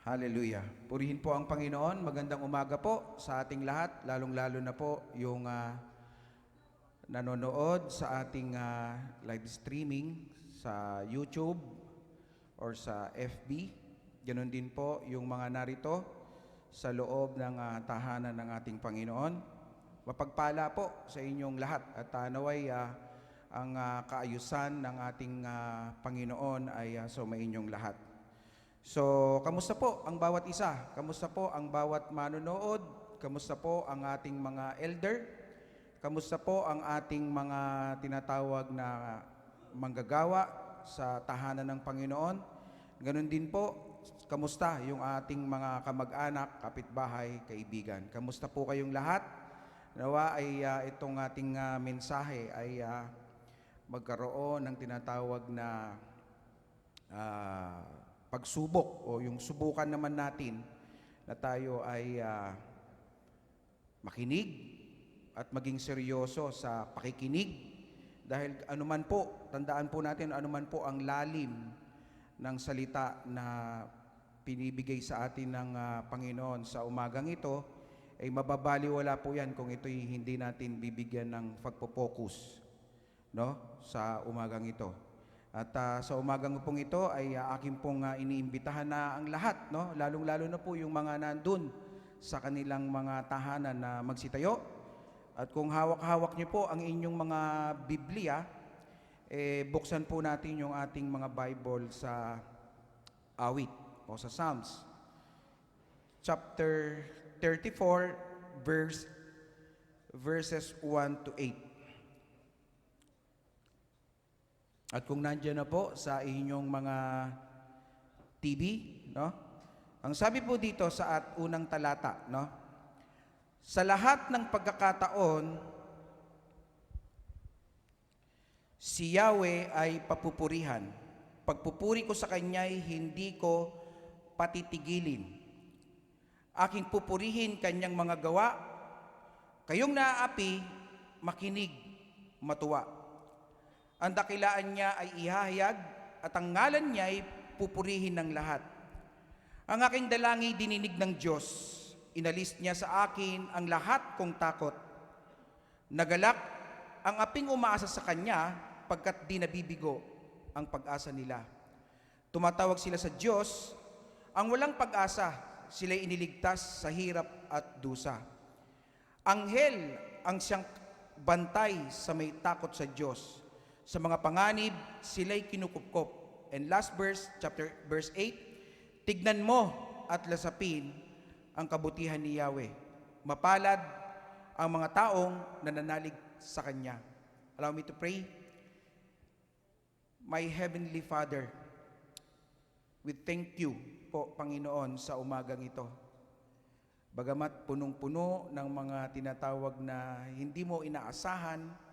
Hallelujah. Purihin po ang Panginoon. Magandang umaga po sa ating lahat, lalong-lalo na po yung nanonood sa ating live streaming sa YouTube or sa FB. Ganon din po yung mga narito sa loob ng tahanan ng ating Panginoon. Mapagpala po sa inyong lahat at naway ang kaayusan ng ating Panginoon ay sumainyong lahat. So, kamusta po ang bawat isa? Kamusta po ang bawat manonood? Kamusta po ang ating mga elder? Kamusta po ang ating mga tinatawag na manggagawa sa tahanan ng Panginoon? Ganon din po, kamusta yung ating mga kamag-anak, kapitbahay, kaibigan? Kamusta po kayong lahat? Nawa ay itong ating mensahe ay magkaroon ng tinatawag na pagsubok o yung subukan naman natin na tayo ay makinig at maging seryoso sa pakikinig dahil anuman po, tandaan po natin anuman po ang lalim ng salita na pinibigay sa atin ng Panginoon sa umagang ito ay mababaliwala po yan kung ito'y hindi natin bibigyan ng pagpo-focus, no, sa umagang ito. At sa umagang pong ito ay akin pong iniimbitahan na ang lahat, no? Lalong-lalo na po yung mga nandun sa kanilang mga tahanan na magsitayo. At kung hawak-hawak niyo po ang inyong mga Biblia, buksan po natin yung ating mga Bible sa awit o sa Psalms. Chapter 34, verses 1 to 8. At kung nandiyan na po sa inyong mga TV, no? Ang sabi po dito sa unang talata, no? Sa lahat ng pagkakataon, si Yahweh ay papupurihan. Pagpupuri ko sa Kanya'y hindi ko patitigilin. Aking pupurihin Kanyang mga gawa. Kayong naaapi, makinig, matuwa. Ang dakilaan niya ay ihahayag at ang ngalan niya ay pupurihin ng lahat. Ang aking dalangin dininig ng Diyos. Inalis niya sa akin ang lahat kong takot. Nagalak ang aping umaasa sa Kanya pagkat di nabibigo ang pag-asa nila. Tumatawag sila sa Diyos, ang walang pag-asa, sila'y iniligtas sa hirap at dusa. Anghel ang siyang bantay sa may takot sa Diyos. Sa mga panganib, sila'y kinukupkop. And last verse, verse 8, tignan mo at lasapin ang kabutihan ni Yahweh. Mapalad ang mga taong nananalig sa Kanya. Allow me to pray. My Heavenly Father, we thank you po, Panginoon, sa umagang ito. Bagamat punong-puno ng mga tinatawag na hindi mo inaasahan,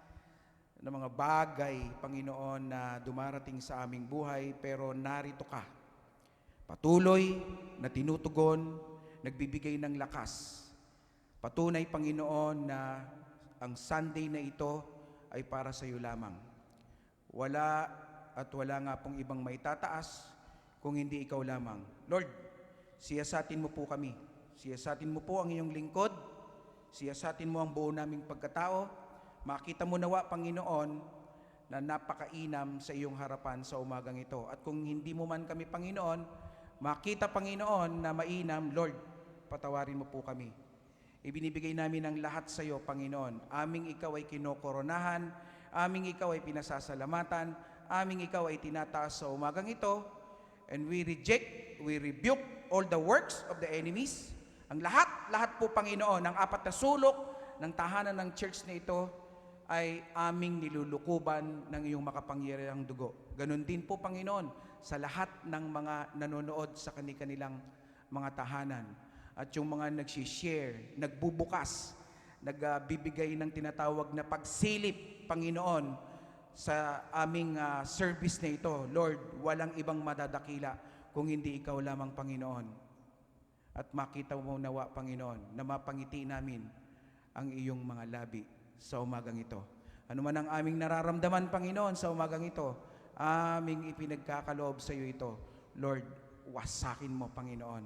na mga bagay, Panginoon, na dumarating sa aming buhay, pero narito ka. Patuloy na tinutugon, nagbibigay ng lakas. Patunay, Panginoon, na ang Sunday na ito ay para sa iyo lamang. Wala at wala nga pong ibang maitataas kung hindi ikaw lamang. Lord, siyasatin mo po kami. Siyasatin mo po ang iyong lingkod. Siyasatin mo ang buo naming pagkatao. Makita mo nawa, Panginoon, na napakainam sa iyong harapan sa umagang ito. At kung hindi mo man kami, Panginoon, makita, Panginoon, na mainam, Lord, patawarin mo po kami. Ibinibigay namin ang lahat sa iyo, Panginoon. Aming ikaw ay kinokoronahan, aming ikaw ay pinasasalamatan, aming ikaw ay tinataas sa umagang ito, and we reject, we rebuke all the works of the enemies. Ang lahat po, Panginoon, ang apat na sulok ng tahanan ng church na ito, ay aming nilulukuban ng iyong makapangyarihang dugo. Ganon din po, Panginoon, sa lahat ng mga nanonood sa kanilang mga tahanan. At yung mga nagsishare, nagbubukas, nagbibigay ng tinatawag na pagsilip, Panginoon, sa aming service na ito. Lord, walang ibang madadakila kung hindi ikaw lamang, Panginoon. At makita mo nawa, Panginoon, na mapangiti namin ang iyong mga labi sa umagang ito. Ano man ang aming nararamdaman, Panginoon, sa umagang ito, aming ipinagkakaloob sa iyo ito. Lord, wasakin mo, Panginoon.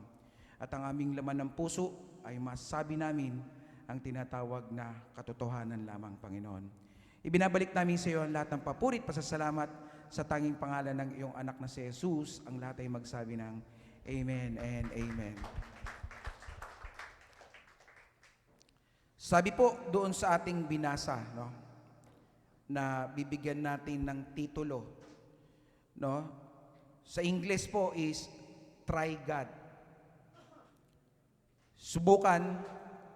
at ang aming laman ng puso ay masabi namin ang tinatawag na katotohanan lamang, Panginoon. Ibinabalik namin sa iyo ang lahat ng papurit, pasasalamat sa tanging pangalan ng iyong anak na si Jesus. Ang lahat ay magsabi ng Amen and Amen. Sabi po doon sa ating binasa, no, na bibigyan natin ng titulo, no? Sa English po is Try God. Subukan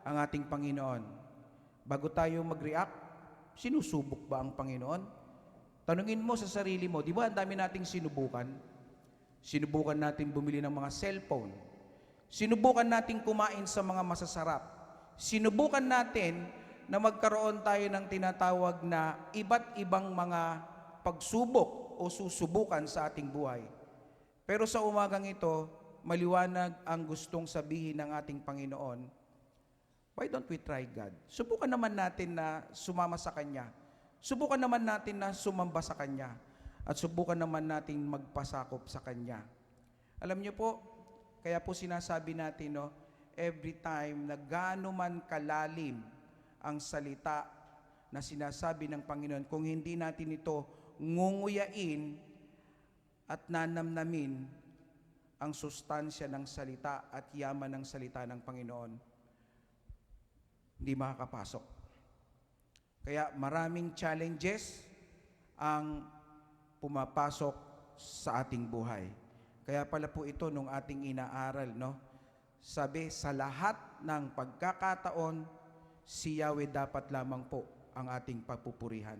ang ating Panginoon. Bago tayo mag-react, sinusubok ba ang Panginoon? Tanungin mo sa sarili mo, di ba ang dami nating sinubukan? Sinubukan natin bumili ng mga cellphone. Sinubukan natin kumain sa mga masasarap. Sinubukan natin na magkaroon tayo ng tinatawag na iba't ibang mga pagsubok o susubukan sa ating buhay. Pero sa umagang ito, maliwanag ang gustong sabihin ng ating Panginoon. Why don't we try God? Subukan naman natin na sumama sa Kanya. Subukan naman natin na sumamba sa Kanya. At subukan naman natin magpasakop sa Kanya. Alam niyo po, kaya po sinasabi natin, no, every time na gaano man kalalim ang salita na sinasabi ng Panginoon, kung hindi natin ito ngunguyain at nanamnamin ang sustansya ng salita at yaman ng salita ng Panginoon, hindi makakapasok. Kaya maraming challenges ang pumapasok sa ating buhay. Kaya pala po ito nung ating inaaral, no? Sabi, sa lahat ng pagkakataon, si Yahweh dapat lamang po ang ating papupurihan.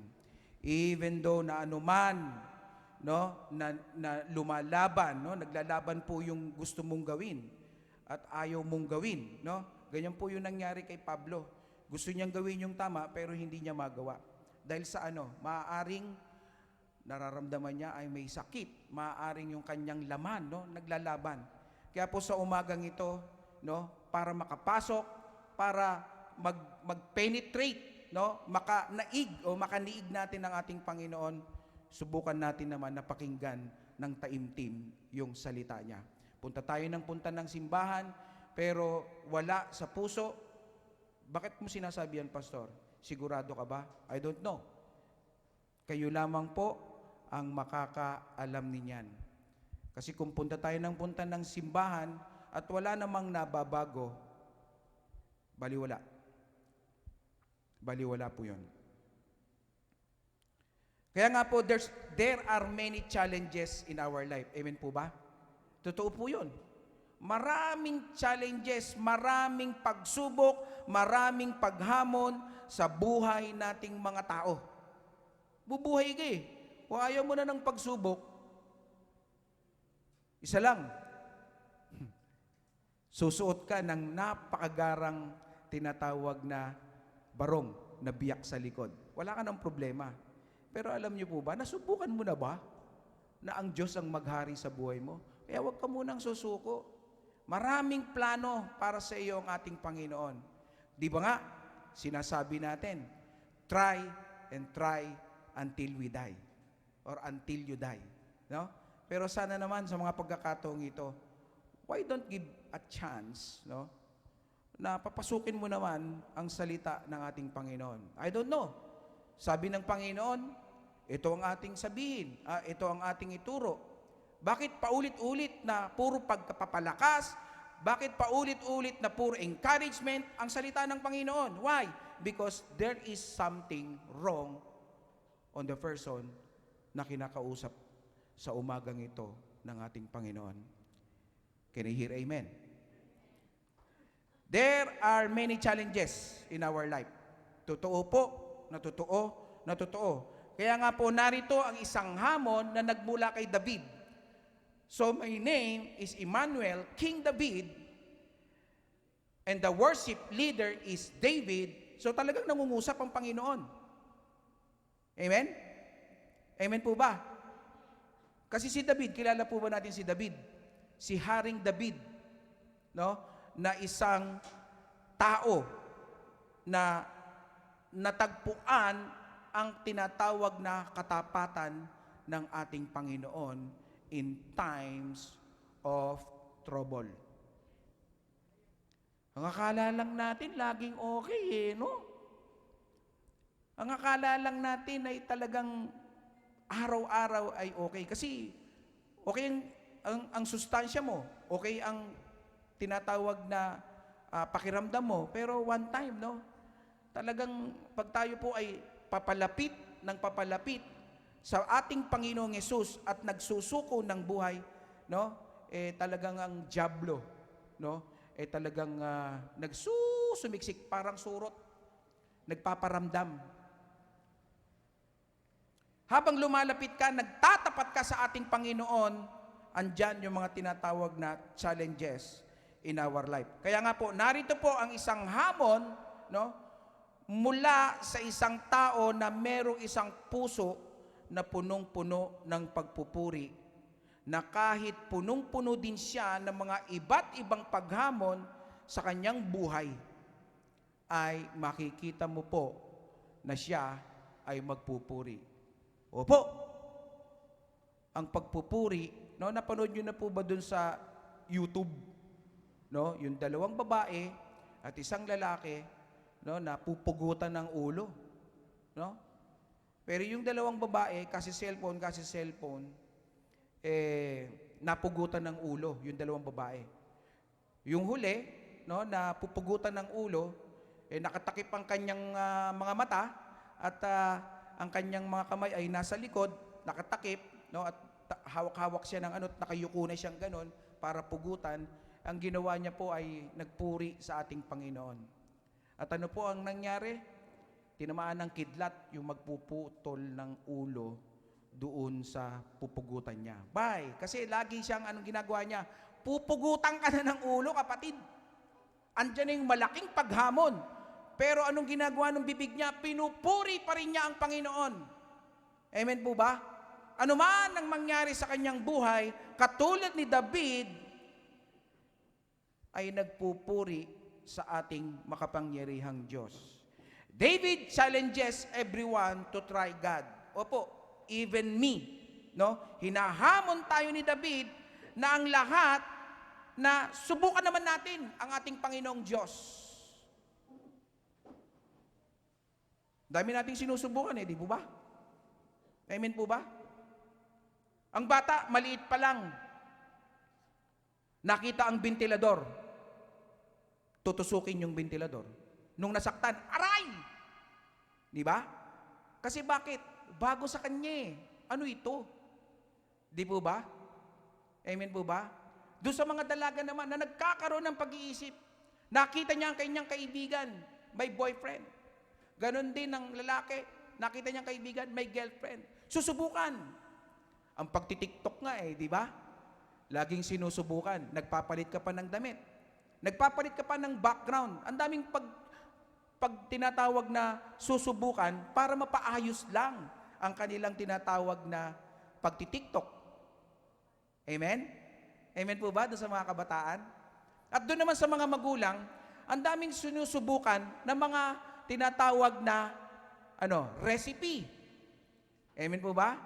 Even though na anuman, no, na lumalaban, no, naglalaban po yung gusto mong gawin at ayaw mong gawin, no? Ganyan po yung nangyari kay Pablo. Gusto niyang gawin yung tama pero hindi niya magawa. Dahil sa maaaring nararamdaman niya ay may sakit, maaaring yung kanyang laman, no, naglalaban. Kaya po sa umagang ito, no, para makapasok, para mag-penetrate, no, makaniig natin ng ating Panginoon, subukan natin naman na pakinggan ng taimtim yung salita niya. Punta tayo ng simbahan, pero wala sa puso. Bakit mo sinasabi yan, Pastor? Sigurado ka ba? I don't know. Kayo lamang po ang makakaalam ninyan. Kasi kung punta tayo ng simbahan at wala namang nababago, baliwala. Baliwala po yun. Kaya nga po, there are many challenges in our life. Amen po ba? Totoo po yun. Maraming challenges, maraming pagsubok, maraming paghamon sa buhay nating mga tao. Bubuhay ka eh. Kung ayaw mo na ng pagsubok, isa lang, susuot ka ng napakagarang tinatawag na barong na biyak sa likod. Wala ka ng problema. Pero alam niyo po ba, nasubukan mo na ba na ang Diyos ang maghari sa buhay mo? Kaya huwag ka munang susuko. Maraming plano para sa iyo ang ating Panginoon. Di ba nga, sinasabi natin, try and try until we die. Or until you die. No? Pero sana naman sa mga pagkakataong ito, why don't give a chance, no, na papasukin mo naman ang salita ng ating Panginoon? I don't know. Sabi ng Panginoon, ito ang ating sabihin, ito ang ating ituro. Bakit paulit-ulit na puro pagkapapalakas? Bakit paulit-ulit na puro encouragement ang salita ng Panginoon? Why? Because there is something wrong on the person na kinakausap sa umagang ito ng ating Panginoon. Can you hear amen? There are many challenges in our life. Totoo po, na totoo. Kaya nga po narito ang isang hamon na nagmula kay David. So my name is Emmanuel, King David, and the worship leader is David. So talagang nangungusap ang Panginoon. Amen? Amen po ba? Kasi si David, kilala po ba natin si David? Si Haring David, no? Na isang tao na natagpuan ang tinatawag na katapatan ng ating Panginoon in times of trouble. Ang akala lang natin, laging okay no? Ang akala lang natin ay talagang araw-araw ay okay. Kasi, okay ang sustansya mo. Okay ang tinatawag na pakiramdam mo. Pero one time, no? Talagang pag tayo po ay papalapit ng papalapit sa ating Panginoong Hesus at nagsusuko ng buhay, no? Talagang ang diablo, no? Talagang nagsusumiksik, parang surot, nagpaparamdam. Habang lumalapit ka, nagtatapat ka sa ating Panginoon, andyan yung mga tinatawag na challenges in our life. Kaya nga po, narito po ang isang hamon, no? Mula sa isang tao na merong isang puso na punong-puno ng pagpupuri, na kahit punong-puno din siya ng mga iba't ibang paghamon sa kanyang buhay, ay makikita mo po na siya ay magpupuri. Opo, ang pagpupuri, no, napanood nyo na po ba dun sa YouTube? No, yung dalawang babae at isang lalaki, no, na pupugutan ng ulo. No? Pero yung dalawang babae, kasi cellphone, napugutan ng ulo, yung dalawang babae. Yung huli, no, na pupugutan ng ulo, nakatakip ang kanyang mga mata at ang kanyang mga kamay ay nasa likod, nakatakip, no, at hawak-hawak siya ng nakayuko na siyang ganon para pugutan. Ang ginawa niya po ay nagpuri sa ating Panginoon. At ano po ang nangyari? Tinamaan ng kidlat yung magpuputol ng ulo doon sa pupugutan niya. Bye! Kasi lagi siyang ginagawa niya? Pupugutan ka na ng ulo, kapatid. Andiyan na yung malaking paghamon. Pero anong ginagawa ng bibig niya? Pinupuri pa rin niya ang Panginoon. Amen po ba? Ano man ang mangyari sa kanyang buhay, katulad ni David, ay nagpupuri sa ating makapangyarihang Diyos. David challenges everyone to try God. Opo, even me. No? Hinahamon tayo ni David na ang lahat na subukan naman natin ang ating Panginoong Diyos. Dami nating sinusubukan di po ba? Amen po ba? Ang bata, maliit pa lang, nakita ang bentilador, tutusukin yung bentilador. Nung nasaktan, aray! Di ba? Kasi bakit? Bago sa kanya Ano ito? Di po ba? Amen po ba? Doon sa mga dalaga naman na nagkakaroon ng pag-iisip, nakita niya ang kanyang kaibigan, may boyfriend. Ganon din ang lalaki, nakita niyang kaibigan, may girlfriend. Susubukan. Ang pagtitiktok nga di ba? Laging sinusubukan. Nagpapalit ka pa ng damit. Nagpapalit ka pa ng background. Ang daming pag tinatawag na susubukan para mapaayos lang ang kanilang tinatawag na pagtitiktok. Amen? Amen po ba doon sa mga kabataan? At doon naman sa mga magulang, ang daming sinusubukan na mga tinatawag na recipe. Amen po ba?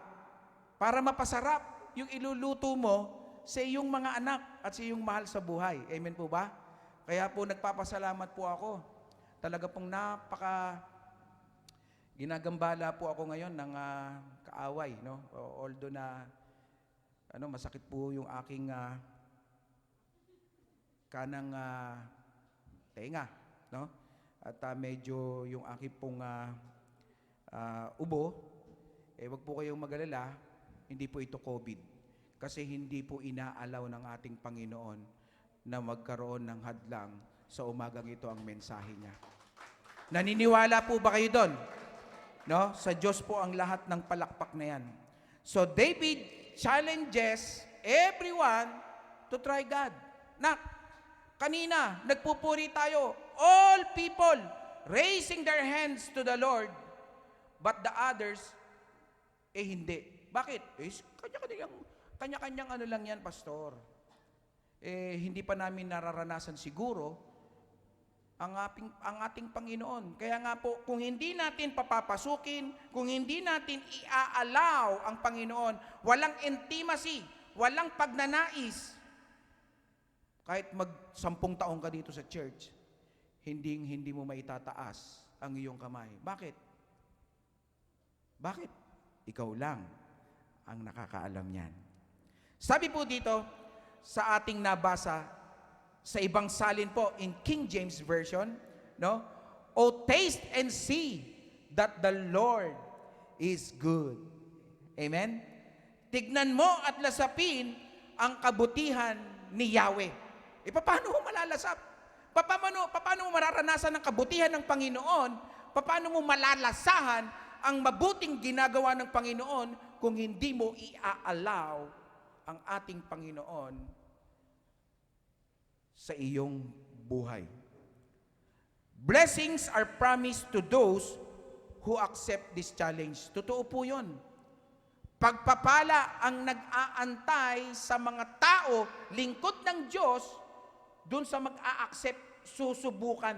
Para mapasarap yung iluluto mo sa iyong mga anak at sa iyong mahal sa buhay. Amen po ba? Kaya po nagpapasalamat po ako. Talaga pong ginagambala po ako ngayon ng kaaway, no? Although na masakit po yung aking kanang tenga, no? At medyo yung aking pong ubo, wag po kayong mag-alala, hindi po ito COVID. Kasi hindi po inaalaw ng ating Panginoon na magkaroon ng hadlang sa umagang ito ang mensahe niya. Naniniwala po ba kayo doon? No? Sa Diyos po ang lahat ng palakpak na yan. So David challenges everyone to try God. Kanina, nagpupuri tayo. All people raising their hands to the Lord, but the others, hindi. Bakit? Kanya-kanyang lang yan, pastor. Hindi pa namin nararanasan siguro ang ating Panginoon. Kaya nga po, kung hindi natin papapasukin, kung hindi natin i-allow ang Panginoon, walang intimacy, walang pagnanais, kahit 10 taong ka dito sa church, hindi mo maitataas ang iyong kamay. Bakit? Bakit? Ikaw lang ang nakakaalam niyan. Sabi po dito sa ating nabasa sa ibang salin po in King James Version, no? O taste and see that the Lord is good. Amen? Tignan mo at lasapin ang kabutihan ni Yahweh. Paano mo malalasap? Paano mo mararanasan ang kabutihan ng Panginoon? Paano mo malalasahan ang mabuting ginagawa ng Panginoon kung hindi mo i-allow ang ating Panginoon sa iyong buhay? Blessings are promised to those who accept this challenge. Totoo po yun. Pagpapala ang nag-aantay sa mga tao, lingkod ng Diyos, dun sa mag-a-accept, susubukan.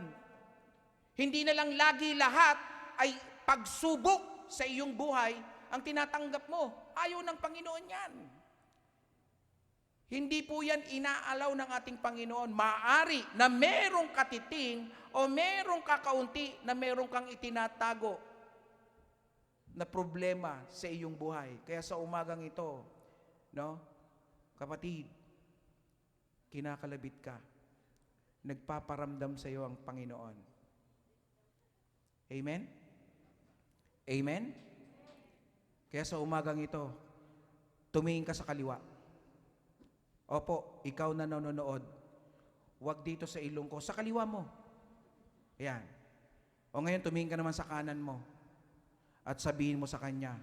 Hindi na lang lagi lahat ay pagsubok sa iyong buhay ang tinatanggap mo. Ayaw ng Panginoon yan. Hindi po yan inaalaw ng ating Panginoon. Maaari na merong katiting o merong kakaunti na merong kang itinatago na problema sa iyong buhay. Kaya sa umagang ito, no, kapatid, kinakalabit ka. Nagpaparamdam sa iyo ang Panginoon. Amen? Amen? Kaya sa umagang ito, tumingin ka sa kaliwa. Opo, ikaw na nanonood. Huwag dito sa ilong ko, sa kaliwa mo. Ayan. O ngayon, tumingin ka naman sa kanan mo. At sabihin mo sa kanya,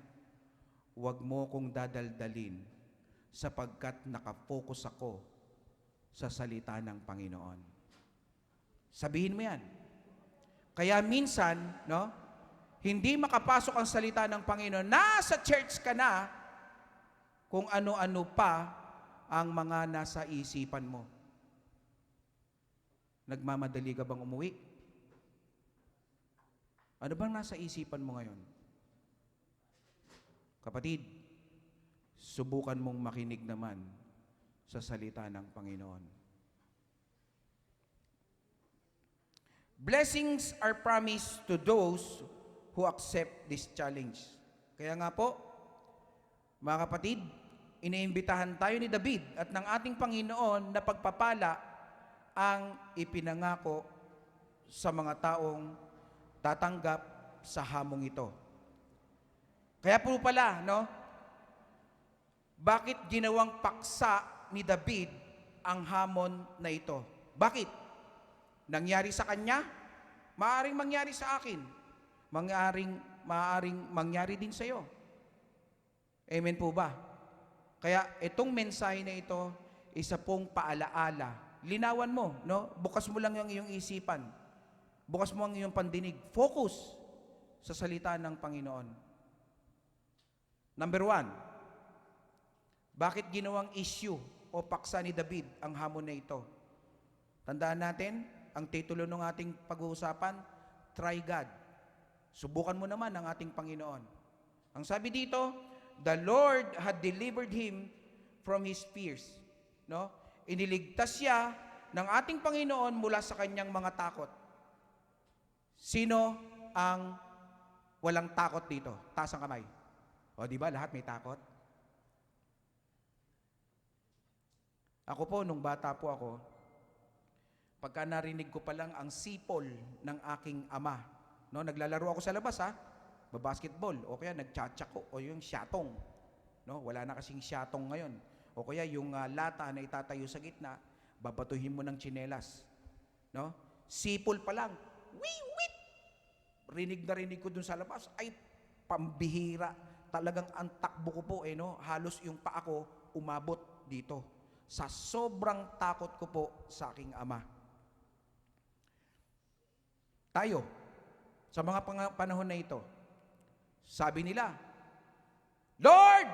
huwag mo kong dadaldalin sapagkat nakafocus ako sa salita ng Panginoon. Sabihin mo yan. Kaya minsan, no, hindi makapasok ang salita ng Panginoon. Nasa church ka na kung ano-ano pa ang mga nasa isipan mo. Nagmamadali ka bang umuwi? Ano bang nasa isipan mo ngayon? Kapatid, subukan mong makinig naman sa salita ng Panginoon. Blessings are promised to those who accept this challenge. Kaya nga po, mga kapatid, iniimbitahan tayo ni David at ng ating Panginoon na pagpapala ang ipinangako sa mga taong tatanggap sa hamong ito. Kaya po pala, no? Bakit ginawang paksa ni David ang hamon na ito? Bakit? Nangyari sa kanya? Maaring mangyari sa akin. Maaring mangyari din sa iyo. Amen po ba? Kaya itong mensahe na ito, isa pong paalaala. Linawan mo, no? Bukas mo lang yung iyong isipan. Bukas mo ang iyong pandinig. Focus sa salita ng Panginoon. Number 1, bakit ginawang issue o paksa ni David ang hamon na ito? Tandaan natin, ang titulo ng ating pag-uusapan, Try God. Subukan mo naman ang ating Panginoon. Ang sabi dito, the Lord had delivered him from his fears. No? Iniligtas siya ng ating Panginoon mula sa kanyang mga takot. Sino ang walang takot dito? Taas ang kamay. O di ba lahat may takot? Ako po, nung bata po ako, pagka narinig ko pa lang ang sipol ng aking ama, no, naglalaro ako sa labas babasketball, o kaya nagtsatsako, o yung syatong, no, wala na kasing syatong ngayon, o kaya yung lata na itatayo sa gitna, babatuhin mo ng tsinelas, no, sipol pa lang, wiwit, rinig ko dun sa labas, ay pambihira, talagang ang takbo ko po, no, halos yung paa ko umabot dito, sa sobrang takot ko po sa aking ama. Tayo, sa mga panahon na ito, sabi nila, Lord,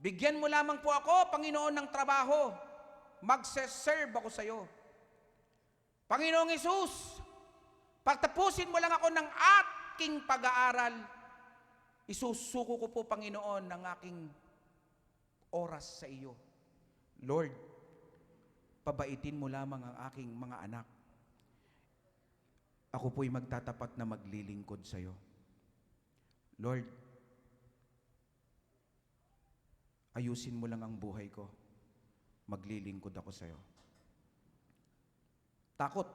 bigyan mo lamang po ako, Panginoon, ng trabaho. Magse-serve ako sa iyo. Panginoong Hesus, pagtapusin mo lang ako ng aking pag-aaral, isusuko ko po, Panginoon, ng aking oras sa iyo. Lord, pabaitin mo lamang ang aking mga anak. ako po'y magtatapat na maglilingkod sa iyo. Lord, ayusin mo lang ang buhay ko. Maglilingkod ako sa iyo. Takot.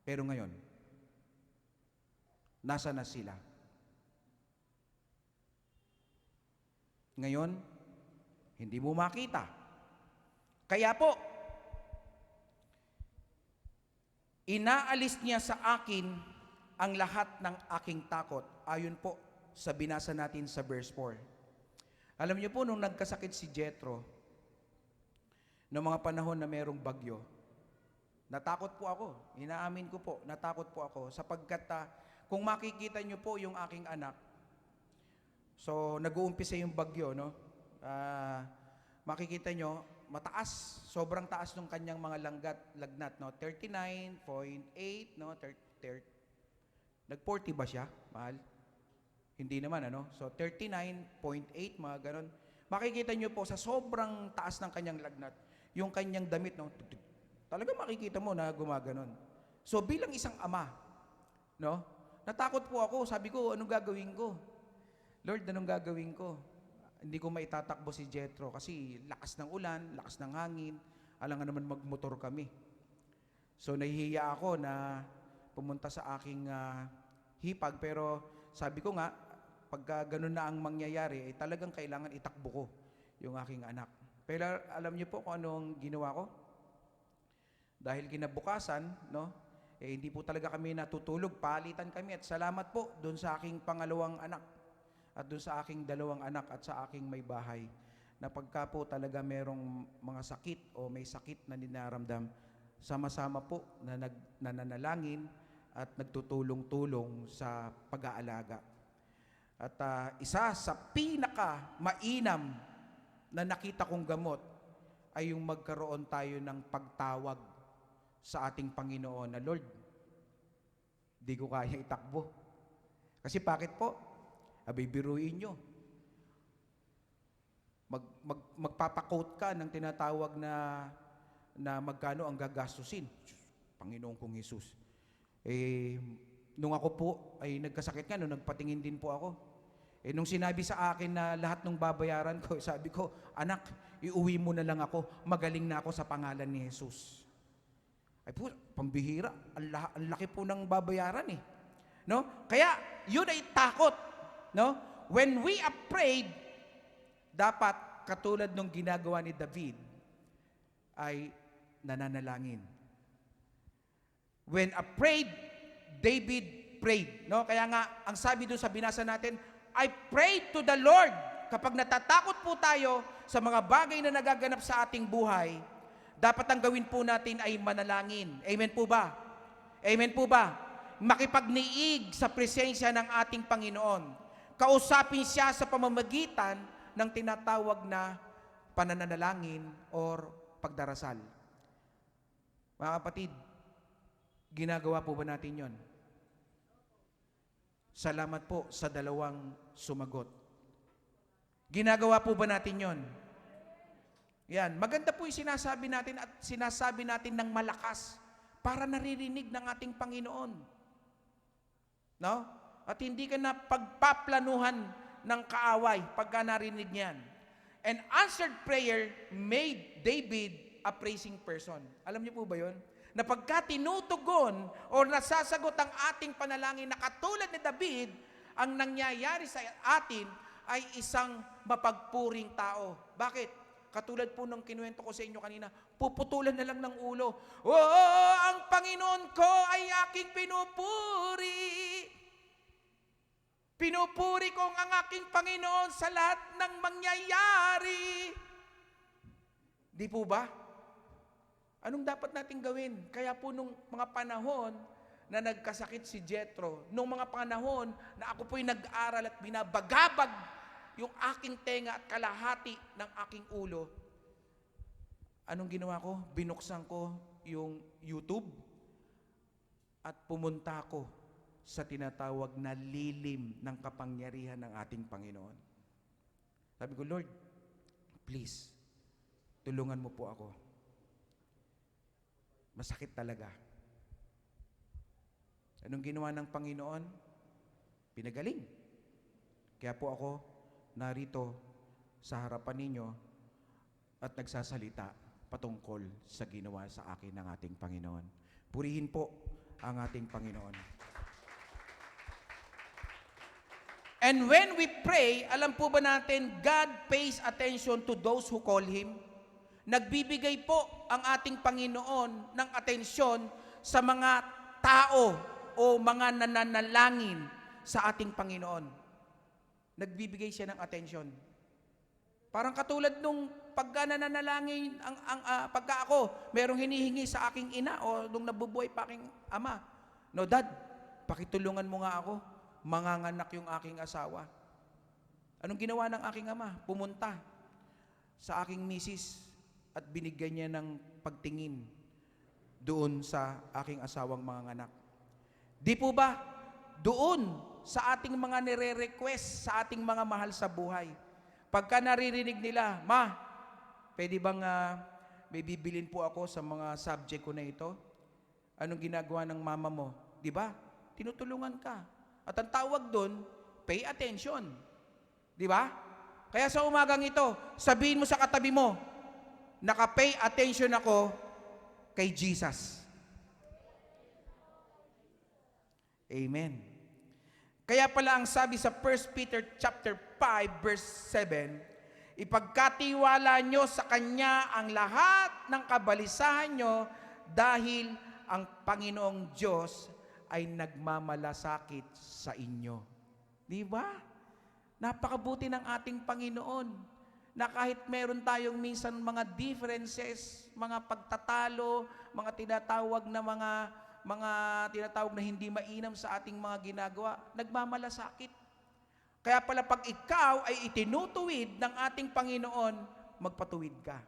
Pero ngayon, nasa na sila? Ngayon, hindi mo makita. Kaya po, inaalis niya sa akin ang lahat ng aking takot. Ayon po sa binasa natin sa verse 4. Alam niyo po, nung nagkasakit si Jethro, noong mga panahon na merong bagyo, natakot po ako. Inaamin ko po, natakot po ako. Sapagkat kung makikita niyo po yung aking anak, so nag-uumpisa yung bagyo, no? Makikita niyo, mataas, sobrang taas ng kanyang mga lagnat, no? 39.8, no? Nag-40 ba siya, mahal? Hindi naman, ano? So 39.8, mga ganon. Makikita niyo po sa sobrang taas ng kanyang lagnat, yung kanyang damit, no? Talaga makikita mo na gumaganon. So bilang isang ama, no? Natakot po ako. Sabi ko, anong gagawin ko? Lord, anong gagawin ko? Hindi ko maitatakbo si Jethro kasi lakas ng ulan, lakas ng hangin. Alam nga naman magmotor kami. So nahihiya ako na pumunta sa aking hipag. Pero sabi ko nga, pagka ganun na ang mangyayari, talagang kailangan itakbo ko yung aking anak. Pero alam niyo po kung anong ginawa ko? Dahil kinabukasan, no, hindi po talaga kami natutulog, palitan kami at salamat po doon sa aking pangalawang anak at doon sa aking dalawang anak at sa aking may bahay na pagka po talaga merong mga sakit o may sakit na dinaramdam, sama-sama po na nananalangin at nagtutulong-tulong sa pag-aalaga. At isa sa pinaka mainam na nakita kong gamot ay yung magkaroon tayo ng pagtawag sa ating Panginoon na, Lord, di ko kaya itakbo. Kasi bakit po? Biruin nyo. Magpapakot ka ng tinatawag na magkano ang gagastusin. Panginoon kong Jesus. Nung ako po ay nagkasakit nga, nung nagpatingin din po ako, nung sinabi sa akin na lahat ng babayaran ko, sabi ko, anak, iuwi mo na lang ako, magaling na ako sa pangalan ni Jesus. Ay po, pambihira, ang laki po ng babayaran eh. No? Kaya, yun ay takot. No? When we are afraid, dapat katulad nung ginagawa ni David, ay nananalangin. When afraid, David prayed. No? Kaya nga, ang sabi doon sa binasa natin, I prayed to the Lord. Kapag natatakot po tayo sa mga bagay na nagaganap sa ating buhay, dapat ang gawin po natin ay manalangin. Amen po ba? Amen po ba? Makipagniig sa presensya ng ating Panginoon. Kausapin siya sa pamamagitan ng tinatawag na pananalangin or pagdarasal. Mga kapatid, ginagawa po ba natin yon? Salamat po sa dalawang sumagot. Ginagawa po ba natin yon? Yan, maganda po yung sinasabi natin at sinasabi natin ng malakas para naririnig ng ating Panginoon. No? At hindi ka na pagpaplanuhan ng kaaway pagka narinig niyan. An answered prayer made David a praising person. Alam niyo po ba yun? Na pagka tinutugon o nasasagot ang ating panalangin na katulad ni David, ang nangyayari sa atin ay isang mapagpuring tao. Bakit? Katulad po ng kinuwento ko sa inyo kanina, puputulan na lang ng ulo. Oh, ang Panginoon ko ay aking pinupuri. Pinupuri ko ang aking Panginoon sa lahat ng mangyayari. Di po ba? Anong dapat natin gawin? Kaya po nung mga panahon na nagkasakit si Jethro, nung mga panahon na ako po'y nag-aral at binabagabag yung aking tenga at kalahati ng aking ulo, anong ginawa ko? Binuksan ko yung YouTube at pumunta ko sa tinatawag na lilim ng kapangyarihan ng ating Panginoon. Sabi ko, Lord, please, tulungan mo po ako. Masakit talaga. Anong ginawa ng Panginoon? Pinagaling. Kaya po ako narito sa harapan ninyo at nagsasalita patungkol sa ginawa sa akin ng ating Panginoon. Purihin po ang ating Panginoon. And when we pray, alam po ba natin, God pays attention to those who call Him? Nagbibigay po ang ating Panginoon ng atensyon sa mga tao o mga nananalangin sa ating Panginoon. Nagbibigay siya ng atensyon. Parang katulad nung pagka nananalangin, pagka ako, merong hinihingi sa aking ina o nung nabubuhay pa aking ama. No, Dad, pakitulungan mo nga ako. Manganganak yung aking asawa. Anong ginawa ng aking ama? Pumunta sa aking misis at binigyan niya ng pagtingin doon sa aking asawang manganganak. Di po ba doon sa ating mga nire-request sa ating mga mahal sa buhay, pagka naririnig nila, Ma, pwede bang may bibilin po ako sa mga subject ko na ito? Anong ginagawa ng mama mo? Di ba? Tinutulungan ka. At ang tawag doon, pay attention. Di ba? Kaya sa umagang ito, sabihin mo sa katabi mo, naka-pay attention ako kay Jesus. Amen. Kaya pala ang sabi sa 1 Peter chapter 5 verse 7, ipagkatiwala nyo sa Kanya ang lahat ng kabalisahan nyo dahil ang Panginoong Diyos ay nagmamalasakit sa inyo. Di ba? Napakabuti ng ating Panginoon na kahit meron tayong minsan mga differences, mga pagtatalo, mga tinatawag na hindi mainam sa ating mga ginagawa, nagmamalasakit. Kaya pala pag ikaw ay itinutuwid ng ating Panginoon, magpatuwid ka.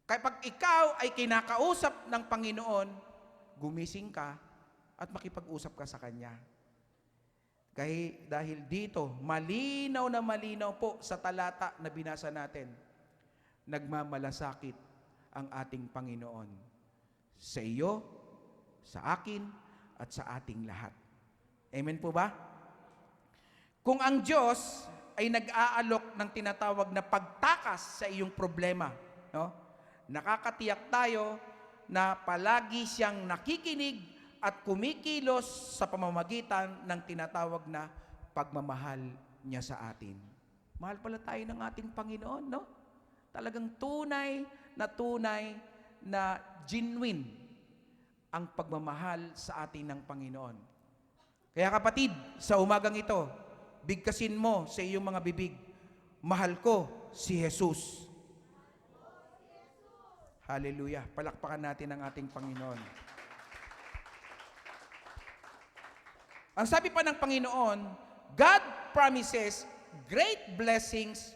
Kaya pag ikaw ay kinakausap ng Panginoon, gumising ka at makipag-usap ka sa Kanya. Dahil dito, malinaw na malinaw po sa talata na binasa natin, nagmamalasakit ang ating Panginoon sa iyo, sa akin, at sa ating lahat. Amen po ba? Kung ang Diyos ay nag-aalok ng tinatawag na pagtakas sa iyong problema, no? Nakakatiyak tayo na palagi siyang nakikinig at kumikilos sa pamamagitan ng tinatawag na pagmamahal niya sa atin. Mahal pala tayo ng ating Panginoon, no? Talagang tunay na genuine ang pagmamahal sa atin ng Panginoon. Kaya kapatid, sa umagang ito, bigkasin mo sa iyong mga bibig, mahal ko si Jesus. Hallelujah. Palakpakan natin ang ating Panginoon. Ang sabi pa ng Panginoon, God promises great blessings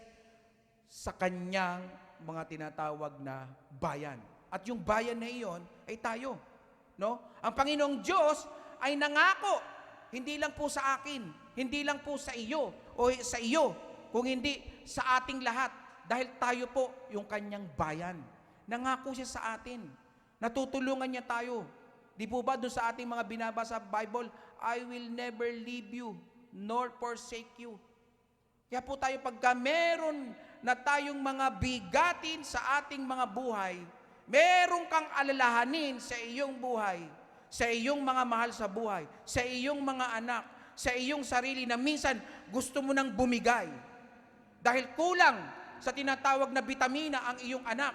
sa Kanyang mga tinatawag na bayan. At yung bayan na iyon ay tayo. No? Ang Panginoong Diyos ay nangako, hindi lang po sa akin, hindi lang po sa iyo o sa iyo, kung hindi sa ating lahat. Dahil tayo po yung Kanyang bayan. Nangako siya sa atin. Natutulungan niya tayo. Di po ba doon sa ating mga binabasa Bible, I will never leave you nor forsake you. Kaya po tayo pagka meron na tayong mga bigatin sa ating mga buhay, meron kang alalahanin sa iyong buhay, sa iyong mga mahal sa buhay, sa iyong mga anak, sa iyong sarili na minsan gusto mo nang bumigay. Dahil kulang sa tinatawag na bitamina ang iyong anak,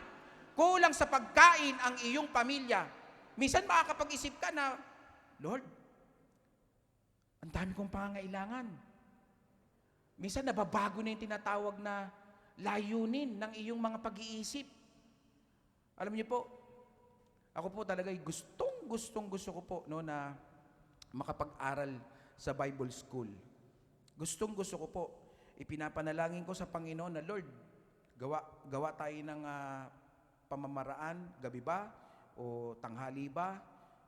kulang sa pagkain ang iyong pamilya. Minsan makakapag-isip ka na, Lord, ang dami kong pangangailangan. Minsan nababago na yung tinatawag na layunin ng iyong mga pag-iisip. Alam niyo po, ako po talaga gusto ko po no, na makapag-aral sa Bible School. Gusto ko po. Ipinapanalangin ko sa Panginoon na, Lord, gawa tayo ng pamamaraan, gabi ba? O tanghali ba?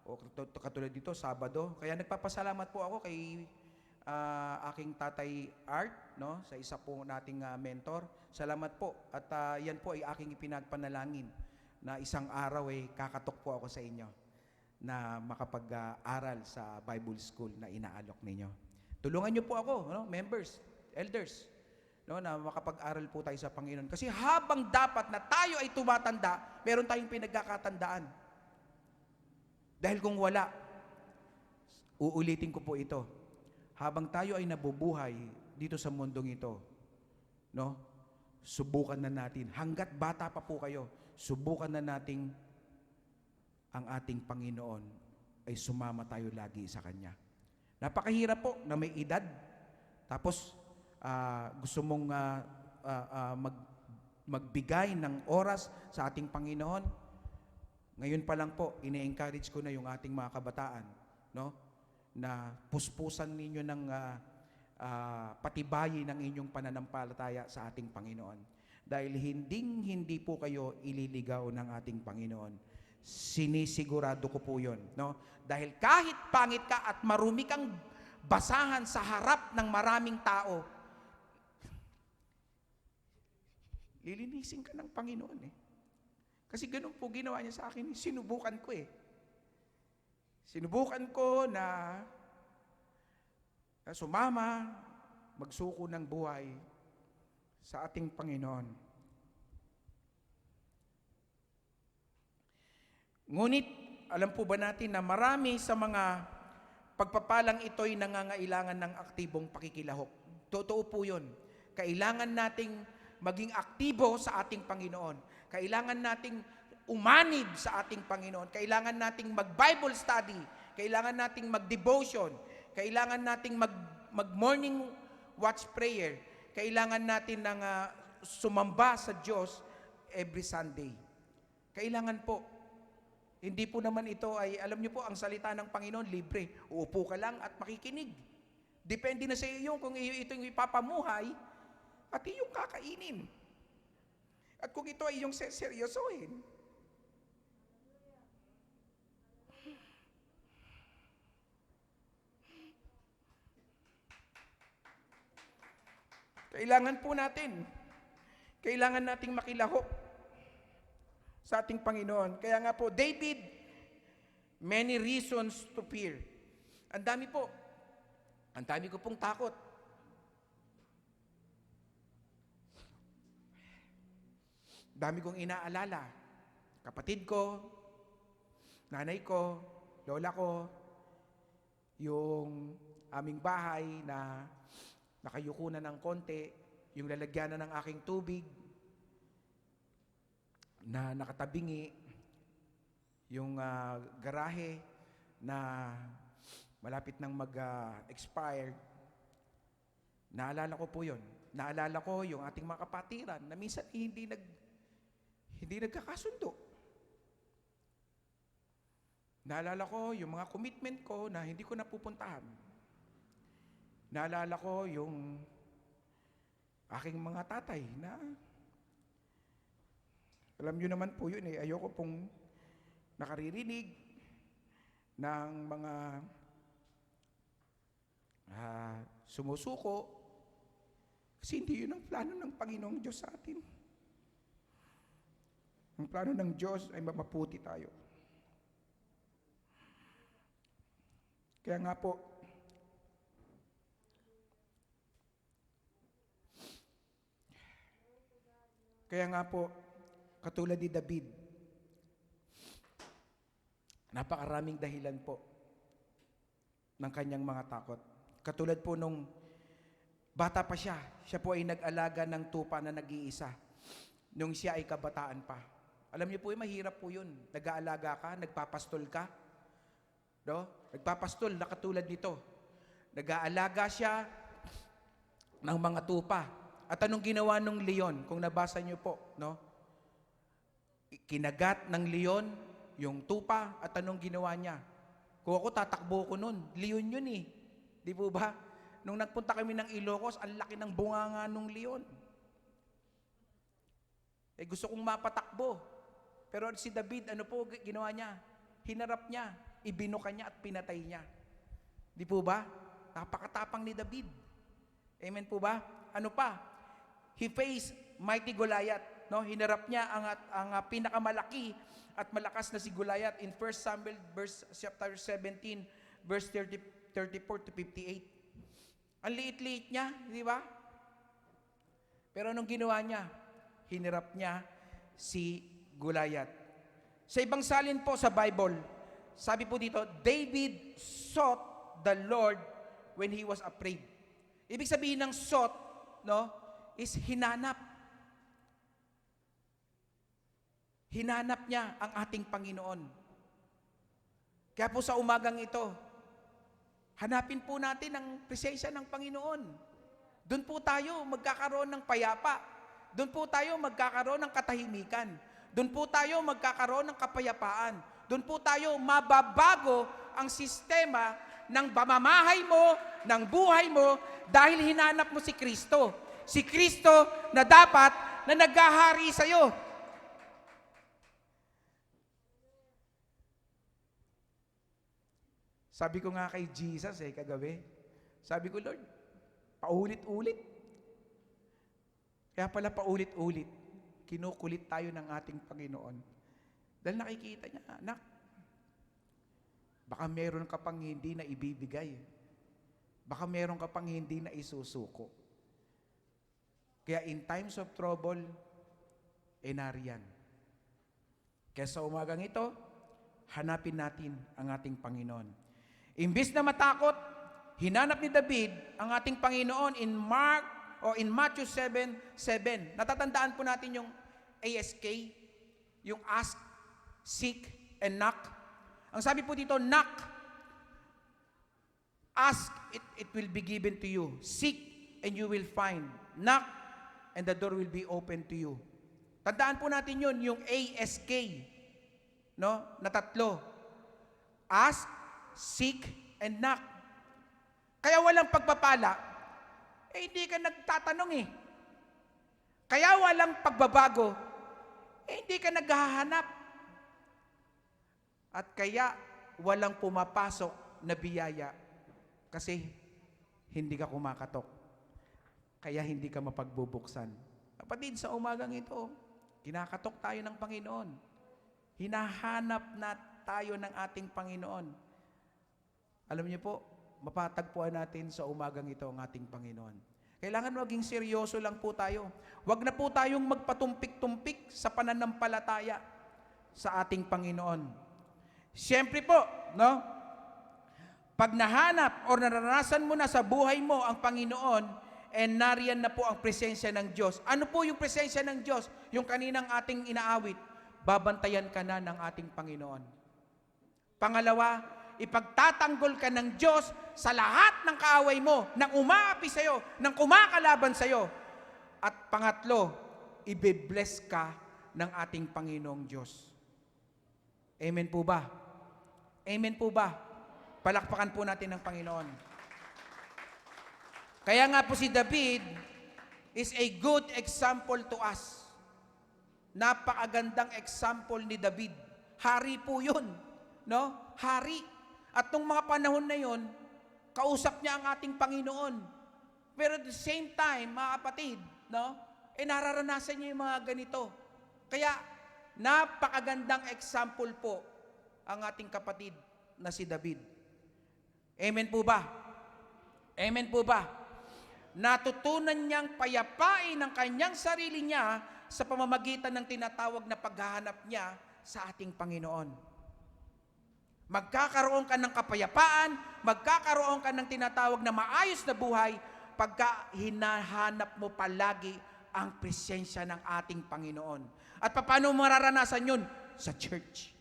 O katulad dito, Sabado. Kaya nagpapasalamat po ako kay aking tatay Art, no? Sa isa po nating mentor. Salamat po. At yan po ay aking ipinagpanalangin na isang araw ay kakatok po ako sa inyo. na makapag-aral sa Bible School na inaalok ninyo. Tulungan niyo po ako, no? Members, elders, no? Na makapag-aral po tayo sa Panginoon. Kasi habang dapat na tayo ay tumatanda, meron tayong pinagkakatandaan. Dahil kung wala, uulitin ko po ito, habang tayo ay nabubuhay dito sa mundong ito, no? Subukan na natin, hanggat bata pa po kayo, subukan na nating ang ating Panginoon ay sumama tayo lagi sa Kanya. Napakahirap po na may edad, tapos gusto mong magbigay ng oras sa ating Panginoon. Ngayon pa lang po, ine-encourage ko na yung ating mga kabataan, no? Na puspusan ninyo ng patibayin ng inyong pananampalataya sa ating Panginoon. Dahil hindi po kayo ililigaw ng ating Panginoon. Sinisigurado ko po yun. No? Dahil kahit pangit ka at marumi kang basahan sa harap ng maraming tao, lilinisin ka ng Panginoon eh. Kasi ganun po ginawa niya sa akin. Sinubukan ko eh. Sinubukan ko na sumama, magsuko ng buhay sa ating Panginoon. Ngunit, alam po ba natin na marami sa mga pagpapalang ito'y nangangailangan ng aktibong pakikilahok. Totoo po yun. Kailangan nating maging aktibo sa ating Panginoon. Kailangan nating umanib sa ating Panginoon. Kailangan nating mag-Bible study. Kailangan nating mag-devotion. Kailangan nating mag-morning watch prayer. Kailangan natin ng sumamba sa Diyos every Sunday. Kailangan po. Hindi po naman ito ay, alam niyo po, ang salita ng Panginoon, libre. Uupo ka lang at makikinig. Depende na sa iyo kung ito yung ipapamuhay at iyong kakainin. At kung ito ay iyong seryosohin. Kailangan po natin. Kailangan nating makilahok sa ating Panginoon. Kaya nga po, David, many reasons to fear. Ang dami po. Ang dami ko pong takot. Dami kong inaalala. Kapatid ko, nanay ko, lola ko, yung aming bahay na nakayuko na ng konti, yung lalagyan na ng aking tubig, na nakatabingi, yung garahe na malapit nang mag-expire. Naalala ko po yun. Naalala ko yung ating mga kapatiran na minsan hindi nagkakasundo. Naalala ko yung mga commitment ko na hindi ko napupuntahan. Naalala ko yung aking mga tatay na alam nyo naman po yun eh, ayoko pong nakaririnig ng mga sumusuko kasi hindi yun ang plano ng Panginoong Diyos sa atin. Ang plano ng Diyos ay mapaputi tayo. Kaya nga po, katulad ni David, napakaraming dahilan po ng kanyang mga takot. Katulad po nung bata pa siya po ay nag-alaga ng tupa na nag-iisa. Nung siya ay kabataan pa. Alam niyo po, mahirap po yun. Nag-aalaga ka, nagpapastol ka. No? Nagpapastol na katulad nito. Nag-aalaga siya ng mga tupa. At anong ginawa ng leon? Kung nabasa niyo po, no? Kinagat ng leon yung tupa at anong ginawa niya? Kung ako tatakbo ko nun, leon yun eh. Di po ba? Nung nagpunta kami ng Ilocos, ang laki ng bunganga ng leon. Gusto kong mapatakbo. Pero si David, ano po ginawa niya? Hinarap niya, ibinuka niya at pinatay niya. Di po ba? Napakatapang ni David. Amen po ba? Ano pa? He faced mighty Goliath. no? Hinarap niya ang pinakamalaki at malakas na si Goliath in 1 Samuel chapter 17 verse 34 to 58. Ang liit-liit niya, di ba? Pero anong ginawa niya? Hinarap niya si Goliath. Sa ibang salin po sa Bible, sabi po dito, David sought the Lord when he was afraid. Ibig sabihin ng sought, no, is hinanap. Hinanap niya ang ating Panginoon. Kaya po sa umagang ito, hanapin po natin ang presensya ng Panginoon. Doon po tayo magkakaroon ng payapa. Doon po tayo magkakaroon ng katahimikan. Doon po tayo magkakaroon ng kapayapaan. Doon po tayo mababago ang sistema ng pamamahay mo, ng buhay mo, dahil hinanap mo si Kristo. Si Kristo na dapat na naghahari sa'yo. Sabi ko nga kay Jesus kagabi, sabi ko, Lord, paulit-ulit. Kaya pala paulit-ulit, kinukulit tayo ng ating Panginoon. Dahil nakikita niya, anak, baka meron ka pang hindi na ibibigay. Baka meron ka pang hindi na isusuko. Kaya in times of trouble, nariyan. Kaya sa umagang ito, hanapin natin ang ating Panginoon. Imbis na matakot, hinanap ni David ang ating Panginoon in Matthew 7:7. Natatandaan po natin yung ASK, yung ask, seek, and knock. Ang sabi po dito, knock. Ask, it will be given to you. Seek, and you will find. Knock, and the door will be open to you. Tandaan po natin yun, yung ASK, no? Na tatlo. Ask, seek, and knock. Kaya walang pagpapala, hindi ka nagtatanong Kaya walang pagbabago, hindi ka naghahanap. At kaya walang pumapasok na biyaya kasi hindi ka kumakatok. Kaya hindi ka mapagbubuksan. Kapatid, sa umagang ito, kinakatok tayo ng Panginoon. Hinahanap na tayo ng ating Panginoon. Alam niyo po, mapatagpuan natin sa umagang ito ang ating Panginoon. Kailangan maging seryoso lang po tayo. Huwag na po tayong magpatumpik-tumpik sa pananampalataya sa ating Panginoon. Siyempre po, no? Pag nahanap o naranasan mo na sa buhay mo ang Panginoon, nariyan na po ang presensya ng Diyos. Ano po yung presensya ng Diyos? Yung kaninang ating inaawit, babantayan ka na ng ating Panginoon. Pangalawa, ipagtatanggol ka ng Diyos sa lahat ng kaaway mo, nang umaapi sa'yo, nang kumakalaban sa'yo. At pangatlo, ibe-bless ka ng ating Panginoong Diyos. Amen po ba? Amen po ba? Palakpakan po natin ng Panginoon. Kaya nga po si David is a good example to us. Napakagandang example ni David. Hari po yun. No? Hari. At nung mga panahon na yun, kausap niya ang ating Panginoon. Pero at the same time, mga kapatid, no? Nararanasan niya yung mga ganito. Kaya, napakagandang example po ang ating kapatid na si David. Amen po ba? Amen po ba? Natutunan niyang payapain ang kanyang sarili niya sa pamamagitan ng tinatawag na paghahanap niya sa ating Panginoon. Magkakaroon ka ng kapayapaan, magkakaroon ka ng tinatawag na maayos na buhay pagka hinahanap mo palagi ang presensya ng ating Panginoon. At paano mararanasan yun? Sa church.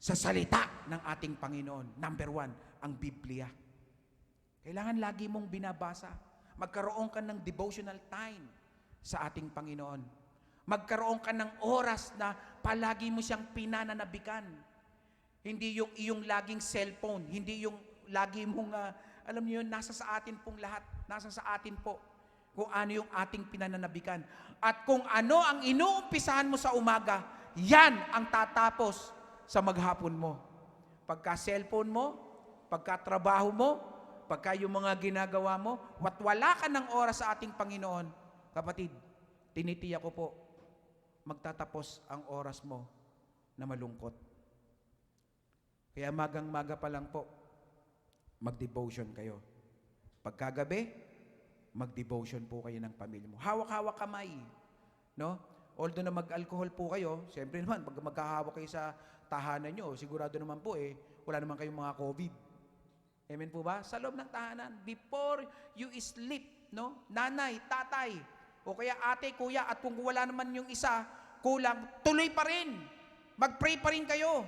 Sa salita ng ating Panginoon. Number 1, ang Biblia. Kailangan lagi mong binabasa. Magkaroon ka ng devotional time sa ating Panginoon. Magkaroon ka ng oras na palagi mo siyang pinananabikan. Hindi yung iyong laging cellphone, hindi yung lagi mong, alam niyo yun, nasa sa atin pong lahat, nasa sa atin po, kung ano yung ating pinananabikan. At kung ano ang inuumpisahan mo sa umaga, yan ang tatapos sa maghapon mo. Pagka cellphone mo, pagka trabaho mo, pagka yung mga ginagawa mo, wala ka ng oras sa ating Panginoon, kapatid, tinitiyak ko po, magtatapos ang oras mo na malungkot. Kaya magang-maga pa lang po, mag-devotion kayo. Pagkagabi, mag-devotion po kayo ng pamilya mo. Hawak-hawak kamay. No? Although na mag-alcohol po kayo, siyempre naman, pag magkahawak kayo sa tahanan nyo, sigurado naman po wala naman kayong mga COVID. Amen po ba? Sa loob ng tahanan, before you sleep, no? Nanay, tatay, o kaya ate, kuya, at kung wala naman yung isa, kulang, tuloy pa rin. Mag-pray pa rin kayo.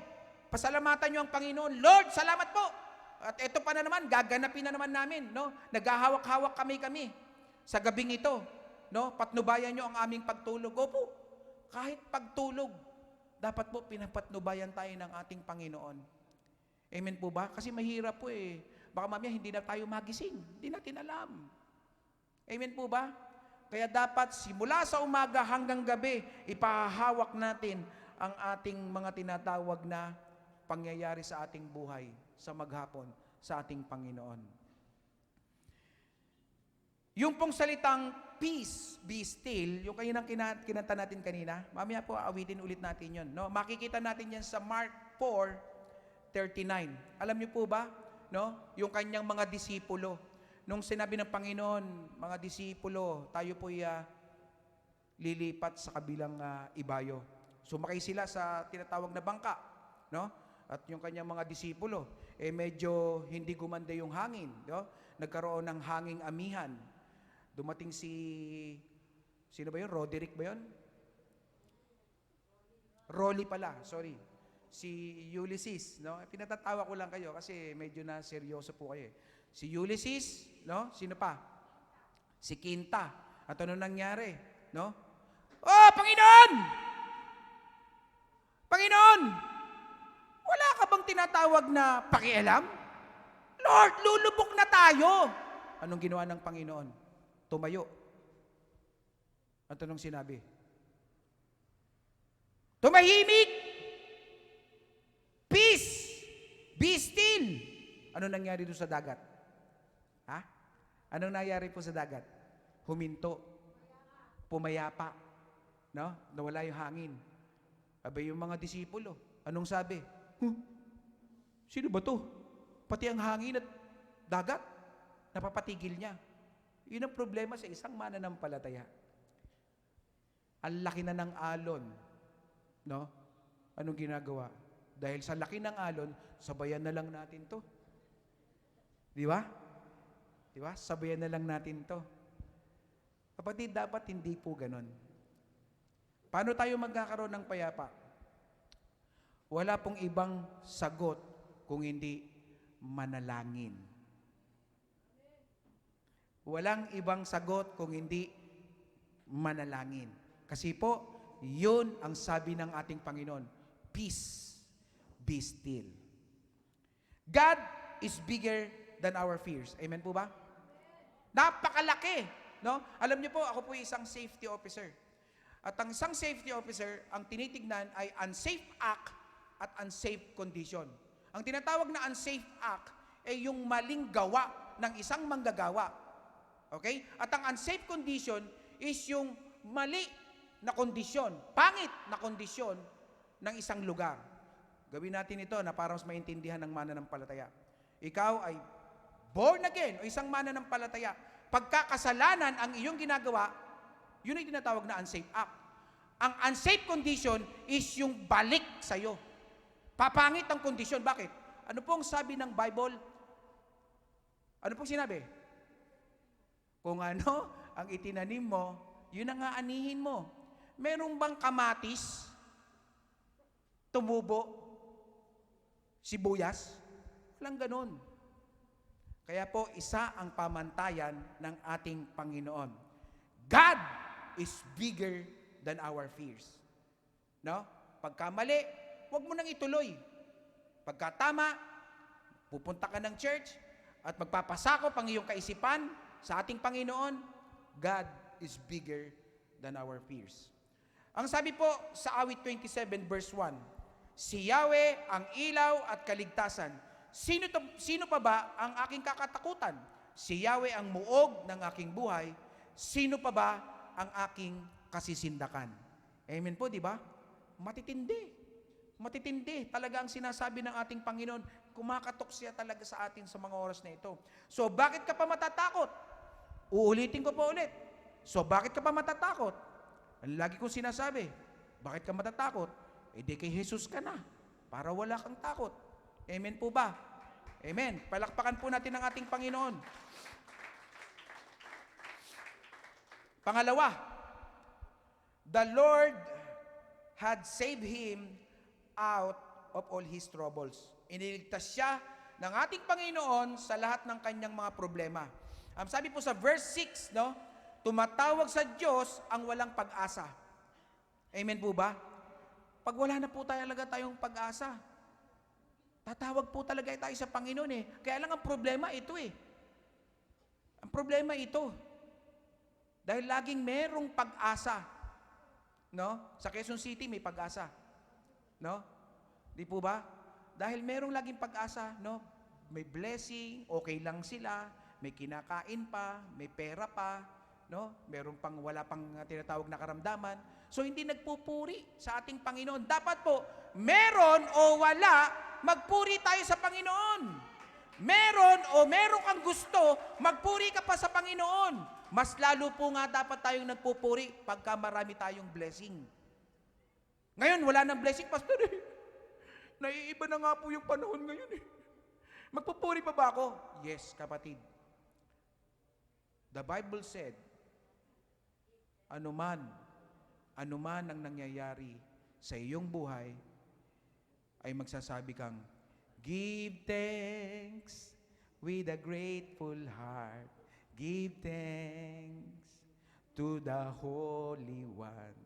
Pasalamatan nyo ang Panginoon. Lord, salamat po. At ito pa na naman, gaganapin na naman namin, no? Naghahawak-hawak kami sa gabing ito, no? Patnubayan nyo ang aming pagtulog. Opo, kahit pagtulog, dapat po pinapatnubayan tayo ng ating Panginoon. Amen po ba? Kasi mahirap po Baka mamaya hindi na tayo magising. Hindi natin alam. Amen po ba? Kaya dapat simula sa umaga hanggang gabi, ipahawak natin ang ating mga tinatawag na pangyayari sa ating buhay, sa maghapon, sa ating Panginoon. Yung pong salitang peace, be still, yung kayo nang kinanta natin kanina, mamaya po awitin ulit natin yun. No? Makikita natin yan sa Mark 4:39. Alam niyo po ba, no? Yung kanyang mga disipulo, nung sinabi ng Panginoon, mga disipulo, tayo po lilipat sa kabilang ibayo. Sumakay sila sa tinatawag na bangka, no? At yung kanyang mga disipulo, medyo hindi gumanda yung hangin, no? Nagkaroon ng hanging amihan. Dumating sino ba yun? Roderick ba yun? Rolly pala, sorry. Si Ulysses, no? Pinatatawa ko lang kayo kasi medyo na seryoso po kayo. Si Ulysses, no? Sino pa? Si Quinta. At ano nangyari, no? Oh, Panginoon! Panginoon! Wala ka bang tinatawag na pakialam? Lord, lulubog na tayo! Anong ginawa ng Panginoon? Tumayo. At anong sinabi? Tumahimik! Peace! Be still! Ano nangyari doon sa dagat? Ha? Anong nangyari po sa dagat? Huminto. Pumayapa. No? Nawala yung hangin. Abay yung mga disipulo. Anong sabi? Sino ba to? Pati ang hangin at dagat, napapatigil niya. Yun ang problema sa isang mananampalataya. Ang laki na ng alon. No? Anong ginagawa? Dahil sa laki ng alon, sabayan na lang natin to. Di ba? Di ba? Sabayan na lang natin to. Kapatid, dapat hindi po ganon. Paano tayo magkakaroon ng payapa? Wala pong ibang sagot kung hindi manalangin. Walang ibang sagot kung hindi manalangin. Kasi po, yun ang sabi ng ating Panginoon. Peace, be still. God is bigger than our fears. Amen po ba? Napakalaki. No? Alam niyo po, ako po isang safety officer. At ang isang safety officer, ang tinitignan ay unsafe act at unsafe condition. Ang tinatawag na unsafe act ay yung maling gawa ng isang manggagawa. Okay? At ang unsafe condition is yung mali na kondisyon, pangit na kondisyon ng isang lugar. Gawin natin ito na para mas maintindihan ng mananampalataya. Ikaw ay born again o isang mananampalataya. Pagkakasalanan ang iyong ginagawa, yun ay tinatawag na unsafe act. Ang unsafe condition is yung balik sa'yo. Papangit ang kondisyon. Bakit? Ano pong sabi ng Bible? Ano pong sinabi? Kung ano ang itinanim mo, yun ang aanihin mo. Merong bang kamatis, tumubo, sibuyas? Walang ganon. Kaya po, isa ang pamantayan ng ating Panginoon. God is bigger than our fears. No? Pagka mali, huwag mo nang ituloy. Pagka tama, pupunta ka ng church at magpapasakop ang iyong kaisipan sa ating Panginoon. God is bigger than our fears. Ang sabi po sa awit 27 verse 1, si Yahweh ang ilaw at kaligtasan. Sino pa ba ang aking kakatakutan? Si Yahweh ang muog ng aking buhay. Sino pa ba ang aking kasisindakan. Amen po, di ba? Matitindi. Matitindi talaga ang sinasabi ng ating Panginoon. Kumakatok siya talaga sa atin sa mga oras na ito. So, bakit ka pa matatakot? Uulitin ko po ulit. So, bakit ka pa matatakot? Ang lagi kong sinasabi, bakit ka matatakot? Eh, di kay Jesus ka na, para wala kang takot. Amen po ba? Amen. Palakpakan po natin ang ating Panginoon. Pangalawa, the Lord had saved him out of all his troubles. Iniligtas siya ng ating Panginoon sa lahat ng kanyang mga problema. Sabi po sa verse 6, no? Tumatawag sa Diyos ang walang pag-asa. Amen po ba? Pag wala na po talaga tayong pag-asa, tatawag po talaga tayo sa Panginoon eh. Kaya lang ang problema ito eh. Ang problema ito. Dahil laging merong pag-asa. No? Sa Quezon City may pag-asa. No? Di po ba? Dahil merong laging pag-asa, no? May blessing, okay lang sila, may kinakain pa, may pera pa, no? Meron pang wala pang tinatawag na karamdaman. So hindi nagpupuri sa ating Panginoon. Dapat po, meron o wala, magpuri tayo sa Panginoon. Meron o meron kang gusto, magpuri ka pa sa Panginoon. Mas lalo po nga dapat tayong nagpupuri pagka marami tayong blessing. Ngayon, wala nang blessing, Pastor eh. Naiiba na nga po yung panahon ngayon eh. Magpupuri pa ba ako? Yes, kapatid. The Bible said, anuman ang nangyayari sa iyong buhay, ay magsasabi kang, give thanks with a grateful heart. Give thanks to the Holy One.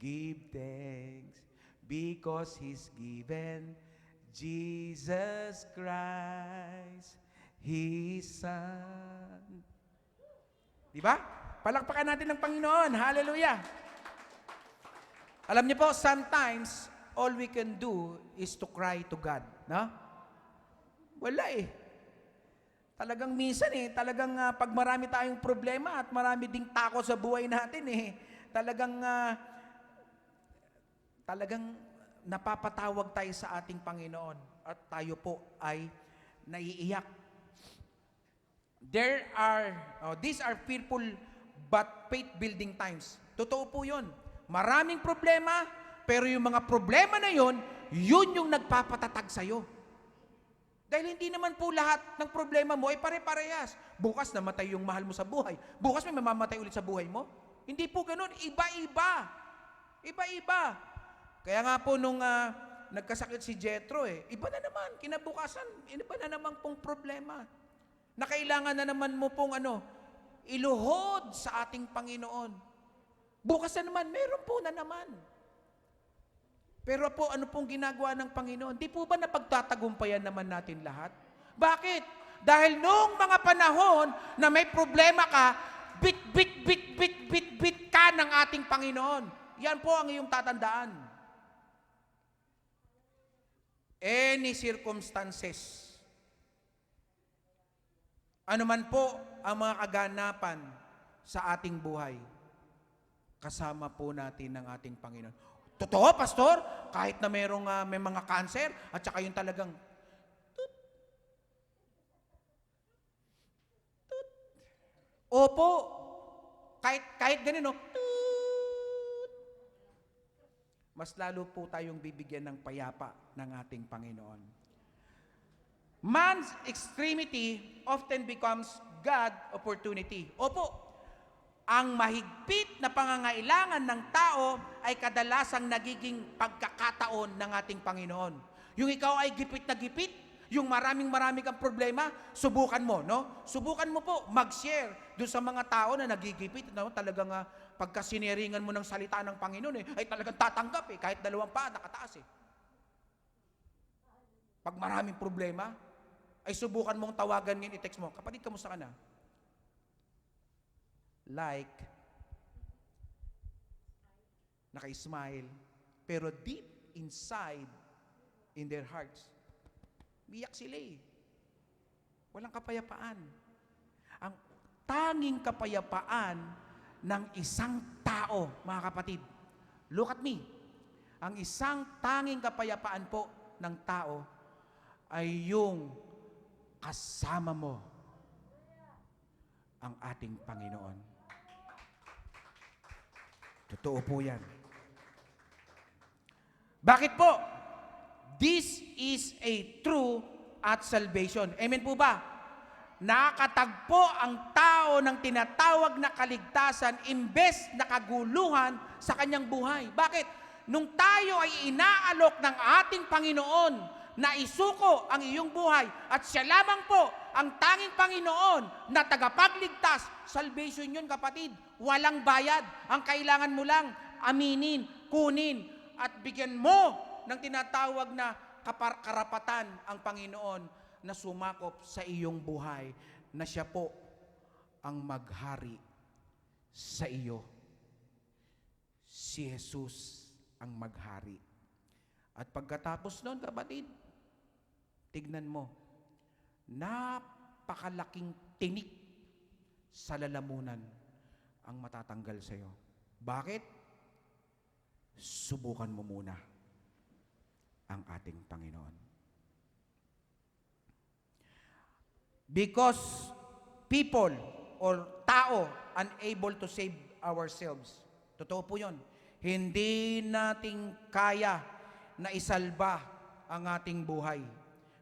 Give thanks because He's given Jesus Christ, His Son. Diba? Palakpakan natin ng Panginoon. Hallelujah! Alam niyo po, sometimes, all we can do is to cry to God. No? Wala eh. Talagang minsan eh, talagang pag marami tayong problema at marami ding takot sa buhay natin eh, talagang napapatawag tayo sa ating Panginoon at tayo po ay naiiyak. These are fearful but faith-building times. Totoo po yun. Maraming problema, pero yung mga problema na yun, yun yung nagpapatatag sa'yo. Dahil hindi naman po lahat ng problema mo ay pare-parehas. Bukas namatay yung mahal mo sa buhay. Bukas may mamamatay ulit sa buhay mo. Hindi po ganun. Iba-iba. Iba-iba. Kaya nga po nung nagkasakit si Jethro iba na naman. Kinabukasan, iba na naman pong problema. Na kailangan na naman mo pong iluhod sa ating Panginoon. Bukas na naman, meron po na naman. Pero po, ano pong ginagawa ng Panginoon? Di po ba napagtatagumpayan naman natin lahat? Bakit? Dahil noong mga panahon na may problema ka, bit ka ng ating Panginoon. Yan po ang iyong tatandaan. Any circumstances. Ano man po ang mga kaganapan sa ating buhay, kasama po natin ng ating Panginoon. Totoo, Pastor? Kahit na may mga cancer at saka yung talagang Opo. Kahit ganun, mas lalo po tayong bibigyan ng payapa ng ating Panginoon. Man's extremity often becomes God's opportunity. Opo. Ang mahigpit na pangangailangan ng tao ay kadalasang nagiging pagkakataon ng ating Panginoon. Yung ikaw ay gipit na gipit, yung maraming kang problema, subukan mo, no? Subukan mo po mag-share doon sa mga tao na nagigipit, no? Talagang pagka sineringan mo ng salita ng Panginoon ay talagang tatanggap kahit 2 paa nakataas Pag maraming problema, ay subukan mong tawagan ngayon, i-text mo, kapatid, kamusta ka na? Like, naka-smile, pero deep inside, in their hearts, biyak sila Walang kapayapaan. Ang tanging kapayapaan ng isang tao, mga kapatid. Look at me. Ang isang tanging kapayapaan po ng tao ay yung kasama mo ang ating Panginoon. Totoo po yan. Bakit po? This is a true at salvation. Amen po ba? Nakatagpo ang tao ng tinatawag na kaligtasan imbes na kaguluhan sa kanyang buhay. Bakit? Nung tayo ay inaalok ng ating Panginoon na isuko ang iyong buhay at siya lamang po ang tanging Panginoon na tagapagligtas, salvation yun kapatid. Walang bayad. Ang kailangan mo lang aminin, kunin, at bigyan mo ng tinatawag na karapatan ang Panginoon na sumakop sa iyong buhay, na siya po ang maghari sa iyo. Si Jesus ang maghari. At pagkatapos noon, kapatid, tignan mo, napakalaking tinik sa lalamunan ang matatanggal sa iyo. Bakit? Subukan mo muna ang ating Panginoon. Because people or tao unable to save ourselves. Totoo po yun. Hindi natin kaya na isalba ang ating buhay.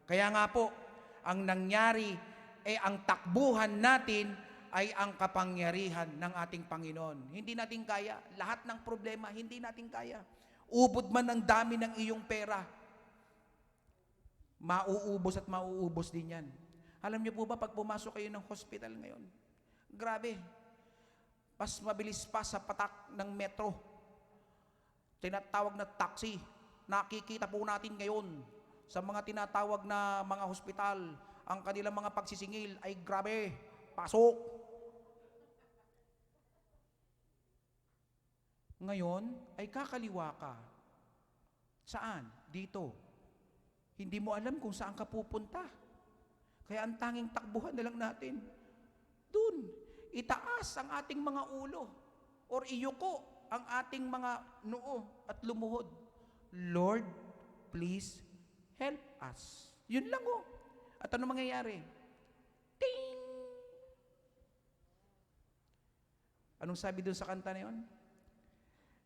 Kaya nga po, ang nangyari ang takbuhan natin ay ang kapangyarihan ng ating Panginoon. Hindi natin kaya. Lahat ng problema, hindi natin kaya. Ubod man ang dami ng iyong pera, mauubos at mauubos din yan. Alam niyo po ba, pag pumasok kayo ng hospital ngayon, grabe, mas mabilis pa sa patak ng metro, tinatawag na taxi. Nakikita po natin ngayon sa mga tinatawag na mga hospital, ang kanilang mga pagsisingil ay grabe, pasok. Ngayon ay kakaliwa ka. Saan? Dito. Hindi mo alam kung saan ka pupunta. Kaya ang tanging takbuhan na lang natin, dun, itaas ang ating mga ulo or iyuko ang ating mga noo at lumuhod. Lord, please help us. Yun lang oh. At ano mangyayari? Ting! Anong sabi dun sa kanta na yun?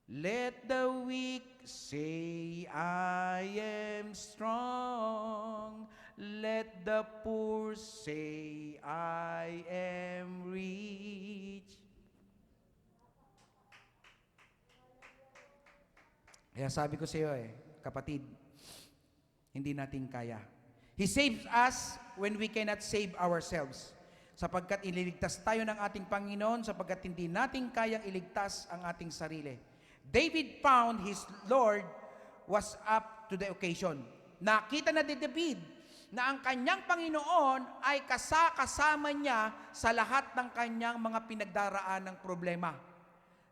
Let the weak say, I am strong. Let the poor say, I am rich. Kaya sabi ko sa iyo kapatid, hindi natin kaya. He saves us when we cannot save ourselves. Sapagkat ililigtas tayo ng ating Panginoon, sapagkat hindi natin kayang iligtas ang ating sarili. David found his Lord was up to the occasion. Nakita na ni David na ang kanyang Panginoon ay kasama niya sa lahat ng kanyang mga pinagdaraan ng problema.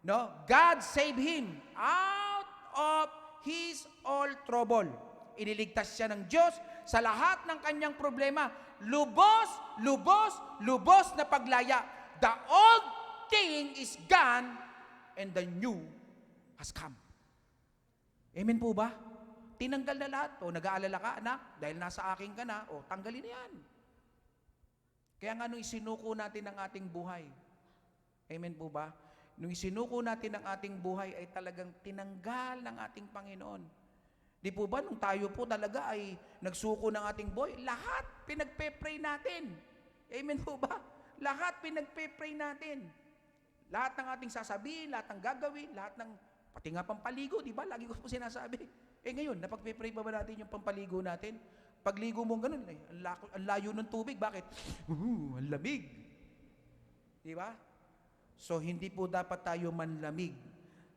No? God saved him out of his all trouble. Iniligtas siya ng Diyos sa lahat ng kanyang problema. Lubos, lubos, lubos na paglaya. The old thing is gone and the new has come. Amen po ba? Tinanggal na lahat. O nag-aalala ka, anak, dahil nasa akin ka na, o tanggalin na yan. Kaya nga nung isinuko natin ang ating buhay, amen po ba? Nung isinuko natin ang ating buhay ay talagang tinanggal ng ating Panginoon. Di po ba nung tayo po talaga ay nagsuko ng ating buhay, lahat pinagpe-pray natin. Amen po ba? Lahat pinagpe-pray natin. Lahat ng ating sasabihin, lahat ng gagawin, lahat ng pati nga pampaligo, di ba? Lagi ko po sinasabi. Ngayon, napagpe-pray pa ba natin yung pampaligo natin? Pagligo mo ganun, ang layo ng tubig. Bakit? Ang lamig. Di ba? So, hindi po dapat tayo manlamig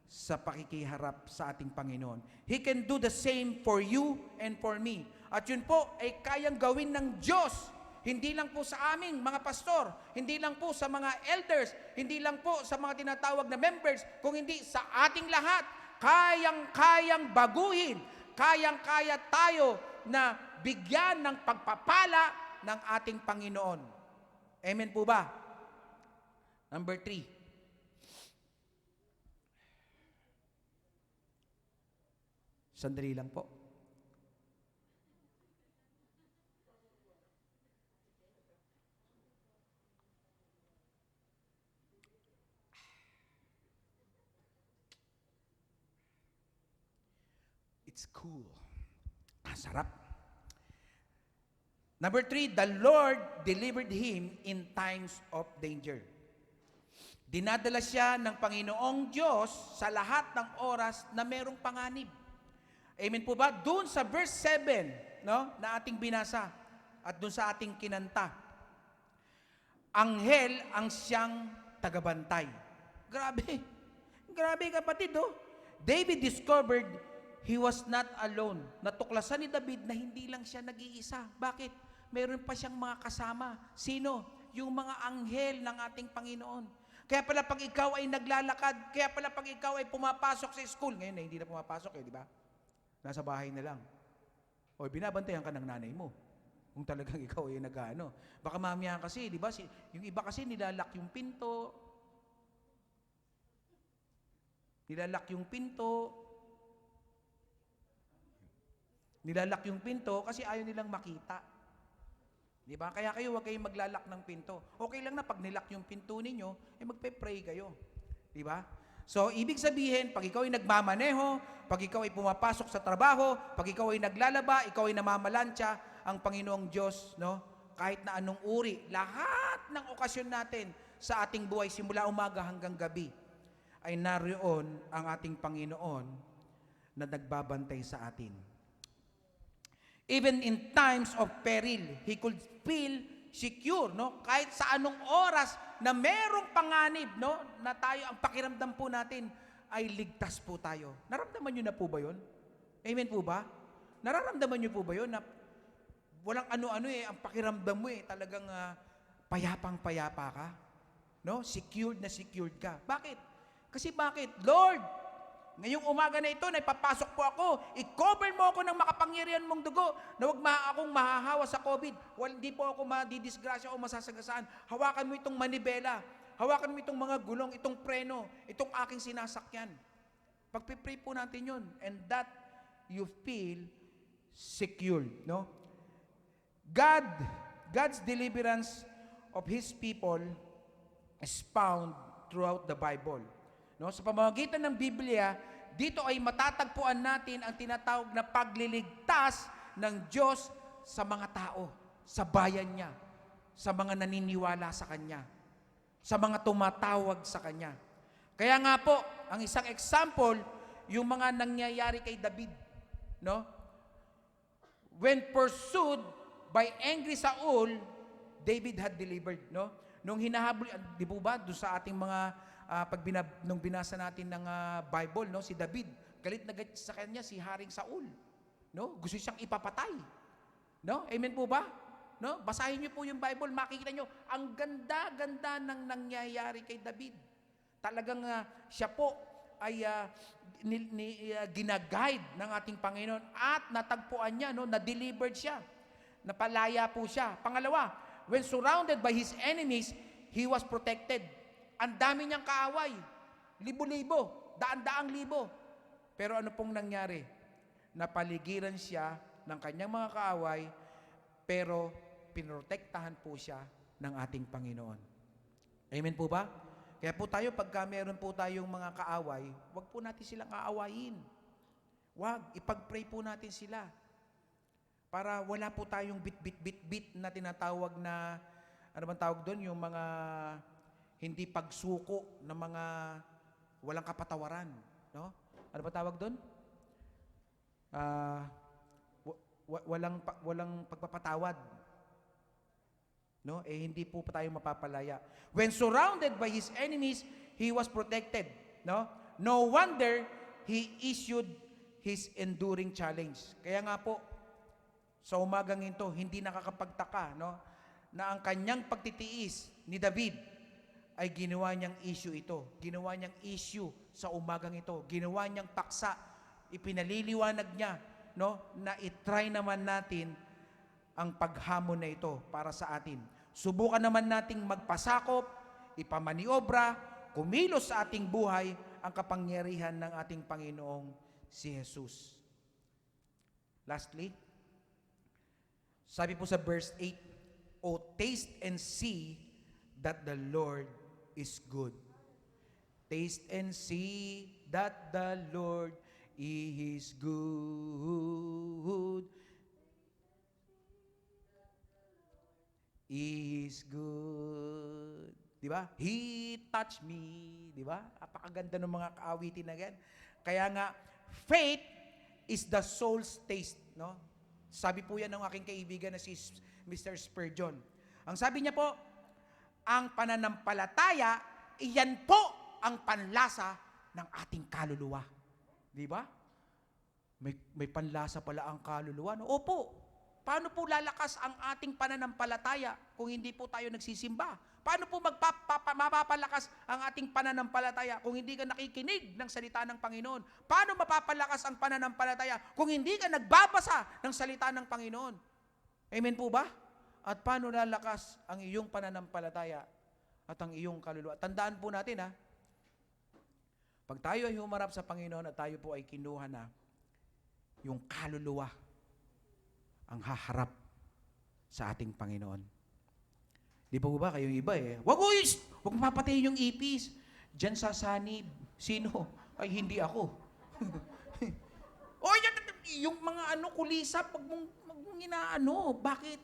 sa pakikiharap sa ating Panginoon. He can do the same for you and for me. At yun po ay kayang gawin ng Diyos. Hindi lang po sa aming mga pastor, hindi lang po sa mga elders, hindi lang po sa mga tinatawag na members, kung hindi sa ating lahat. Kayang-kayang baguhin, kayang-kaya tayo na bigyan ng pagpapala ng ating Panginoon. Amen po ba? Number 3. Sandali lang po. It's cool. Sarap. Number 3, the Lord delivered him in times of danger. Dinadala siya ng Panginoong Diyos sa lahat ng oras na merong panganib. Amen po ba? Doon sa verse 7, no, na ating binasa at doon sa ating kinanta. Anghel ang siyang tagabantay. Grabe. Grabe kapatid, oh. David discovered he was not alone. Natuklasan ni David na hindi lang siya nag-iisa. Bakit? Meron pa siyang mga kasama. Sino? Yung mga anghel ng ating Panginoon. Kaya pala pag ikaw ay naglalakad, kaya pala pag ikaw ay pumapasok sa school, ngayon na hindi na pumapasok di ba? Nasa bahay na lang. O binabantayan ka ng nanay mo. Kung talagang ikaw ay nag-ano. Baka mamaya kasi, di ba? Yung iba kasi nilalak yung pinto. Nilalak yung pinto kasi ayaw nilang makita. Di ba? Kaya kayo huwag kayong maglalak ng pinto. Okay lang na pag nilak yung pinto ninyo, magpe-pray kayo. Di ba? So, ibig sabihin, pag ikaw ay nagmamaneho, pag ikaw ay pumapasok sa trabaho, pag ikaw ay naglalaba, ikaw ay namamalansya, ang Panginoong Diyos, no? Kahit na anong uri, lahat ng okasyon natin sa ating buhay, simula umaga hanggang gabi, ay naroon ang ating Panginoon na nagbabantay sa atin. Even in times of peril, he could feel secure, no? Kahit sa anong oras na merong panganib, no? Na tayo, ang pakiramdam po natin ay ligtas po tayo. Naramdaman niyo na po ba yun? Amen po ba? Nararamdaman niyo po ba yun na walang ano-ano ang pakiramdam mo talagang payapang-payapa ka? No? Secured na secured ka. Bakit? Kasi bakit? Lord, ngayong umaga na ito, naipapasok po ako, i-cover mo ako ng makapangyarihan mong dugo na huwag akong mahahawa sa COVID. Hindi po ako madidisgrasya o masasagasaan. Hawakan mo itong manibela. Hawakan mo itong mga gulong, itong preno, itong aking sinasakyan. Pagpipray po natin yun. And that you feel secured. No? God's deliverance of His people is found throughout the Bible. No, sa pamamagitan ng Biblia, dito ay matatagpuan natin ang tinatawag na pagliligtas ng Diyos sa mga tao, sa bayan niya, sa mga naniniwala sa Kanya, sa mga tumatawag sa Kanya. Kaya nga po, ang isang example, yung mga nangyayari kay David. No? When pursued by angry Saul, David had delivered. No? Nung hinahabol, di po ba, doon sa ating mga nung binasa natin ng Bible, no, si David, galit na galit sa kanya si Haring Saul. No? Gusto siyang ipapatay. No? Amen po ba? No? Basahin niyo po yung Bible, makikita niyo ang ganda-ganda ng nangyayari kay David. Talagang siya po ay ginaguide ng ating Panginoon at natagpuan niya, no, na-delivered siya. Napalaya po siya. Pangalawa, when surrounded by his enemies, he was protected. Ang dami niyang kaaway. Libo-libo, daan-daang libo. Pero ano pong nangyari? Napaligiran siya ng kanyang mga kaaway, pero pinrotektahan po siya ng ating Panginoon. Amen po ba? Kaya po tayo, pagka meron po tayong mga kaaway, wag po natin silang aawayin. Wag, ipag-pray po natin sila. Para wala po tayong bit na tinatawag na, ano bang tawag doon? Yung mga hindi pagsuko ng mga walang kapatawaran. No? Ano ba tawag doon? Walang pagpapatawad. No? Hindi po tayo mapapalaya. When surrounded by his enemies, he was protected. No? No wonder he issued his enduring challenge. Kaya nga po, sa umagang ito, hindi nakakapagtaka, no, na ang kanyang pagtitiis ni David ay ginawa niyang issue ito. Ginawa niyang issue sa umagang ito. Ginawa niyang paksa. Ipinaliliwanag niya, no, na itry naman natin ang paghamon na ito para sa atin. Subukan naman nating magpasakop, ipamaniobra, kumilos sa ating buhay ang kapangyarihan ng ating Panginoong si Jesus. Lastly, sabi po sa verse 8, "O taste and see that the Lord is good." Taste and see that the Lord is good. Is good. Di ba? He touched me. Di ba? Apakaganda ng mga kaawitin na yan. Kaya nga, faith is the soul's taste. No? Sabi po yan ng aking kaibigan na si Mr. Spurgeon. Ang sabi niya po, ang pananampalataya, iyan po ang panlasa ng ating kaluluwa. Di ba? May panlasa pala ang kaluluwa. No? Opo. Paano po lalakas ang ating pananampalataya kung hindi po tayo nagsisimba? Paano po mapapalakas ang ating pananampalataya kung hindi ka nakikinig ng salita ng Panginoon? Paano mapapalakas ang pananampalataya kung hindi ka nagbabasa ng salita ng Panginoon? Amen po ba? At paano lalakas ang iyong pananampalataya at ang iyong kaluluwa? Tandaan po natin pag tayo ay humarap sa Panginoon at tayo po ay kinuha na, yung kaluluwa ang haharap sa ating Panginoon. Di ba ba kayong iba Wag mapatayin yung ipis. Diyan sa sanib. Sino? Ay, hindi ako. Yung mga kulisap, wag mong inaano. Bakit?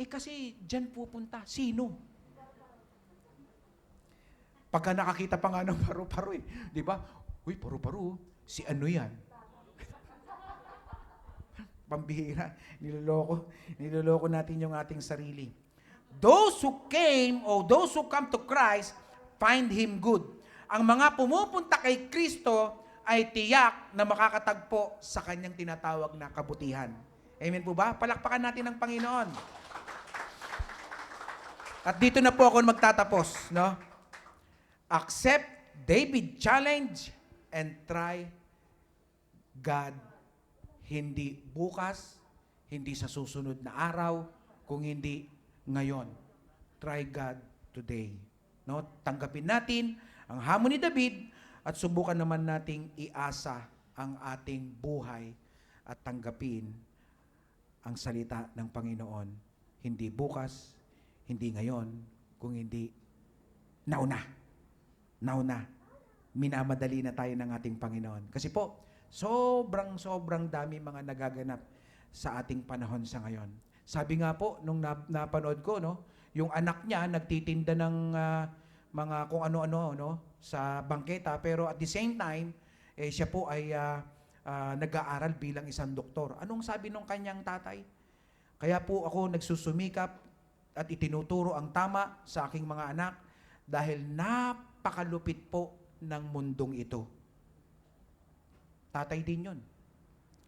Kasi diyan pupunta. Sino? Pagka nakakita pa nga ng paru-paro di ba? Uy, paru-paro. Si ano yan? Pambihira. Niloloko natin yung ating sarili. Those who come to Christ find Him good. Ang mga pumupunta kay Kristo ay tiyak na makakatagpo sa Kanyang tinatawag na kabutihan. Amen po ba? Palakpakan natin ang Panginoon. At dito na po ako magtatapos, no? Accept David challenge and try God. Hindi bukas, hindi sa susunod na araw, kung hindi ngayon. Try God today. No? Tanggapin natin ang hamon ni David at subukan naman nating iasa ang ating buhay at tanggapin ang salita ng Panginoon. Hindi bukas, hindi ngayon, kung hindi nauna. Minamadali na tayo ng ating Panginoon. Kasi po, sobrang dami mga nagaganap sa ating panahon sa ngayon. Sabi nga po, nung napanood ko, yung anak niya nagtitinda ng mga kung ano-ano sa bangketa, pero at the same time, siya po ay nag-aaral bilang isang doktor. Anong sabi nung kanyang tatay? Kaya po ako nagsusumikap at itinuturo ang tama sa aking mga anak dahil napakalupit po ng mundong ito. Tatay din yun.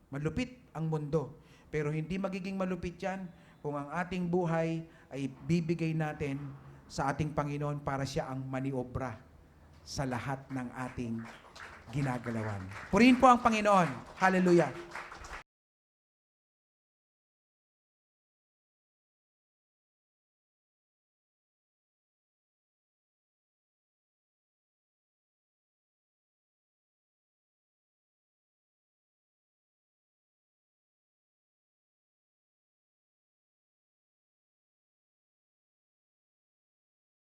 Malupit ang mundo. Pero hindi magiging malupit yan kung ang ating buhay ay bibigay natin sa ating Panginoon para siya ang maniobra sa lahat ng ating ginagalawan. Purihin po ang Panginoon. Hallelujah.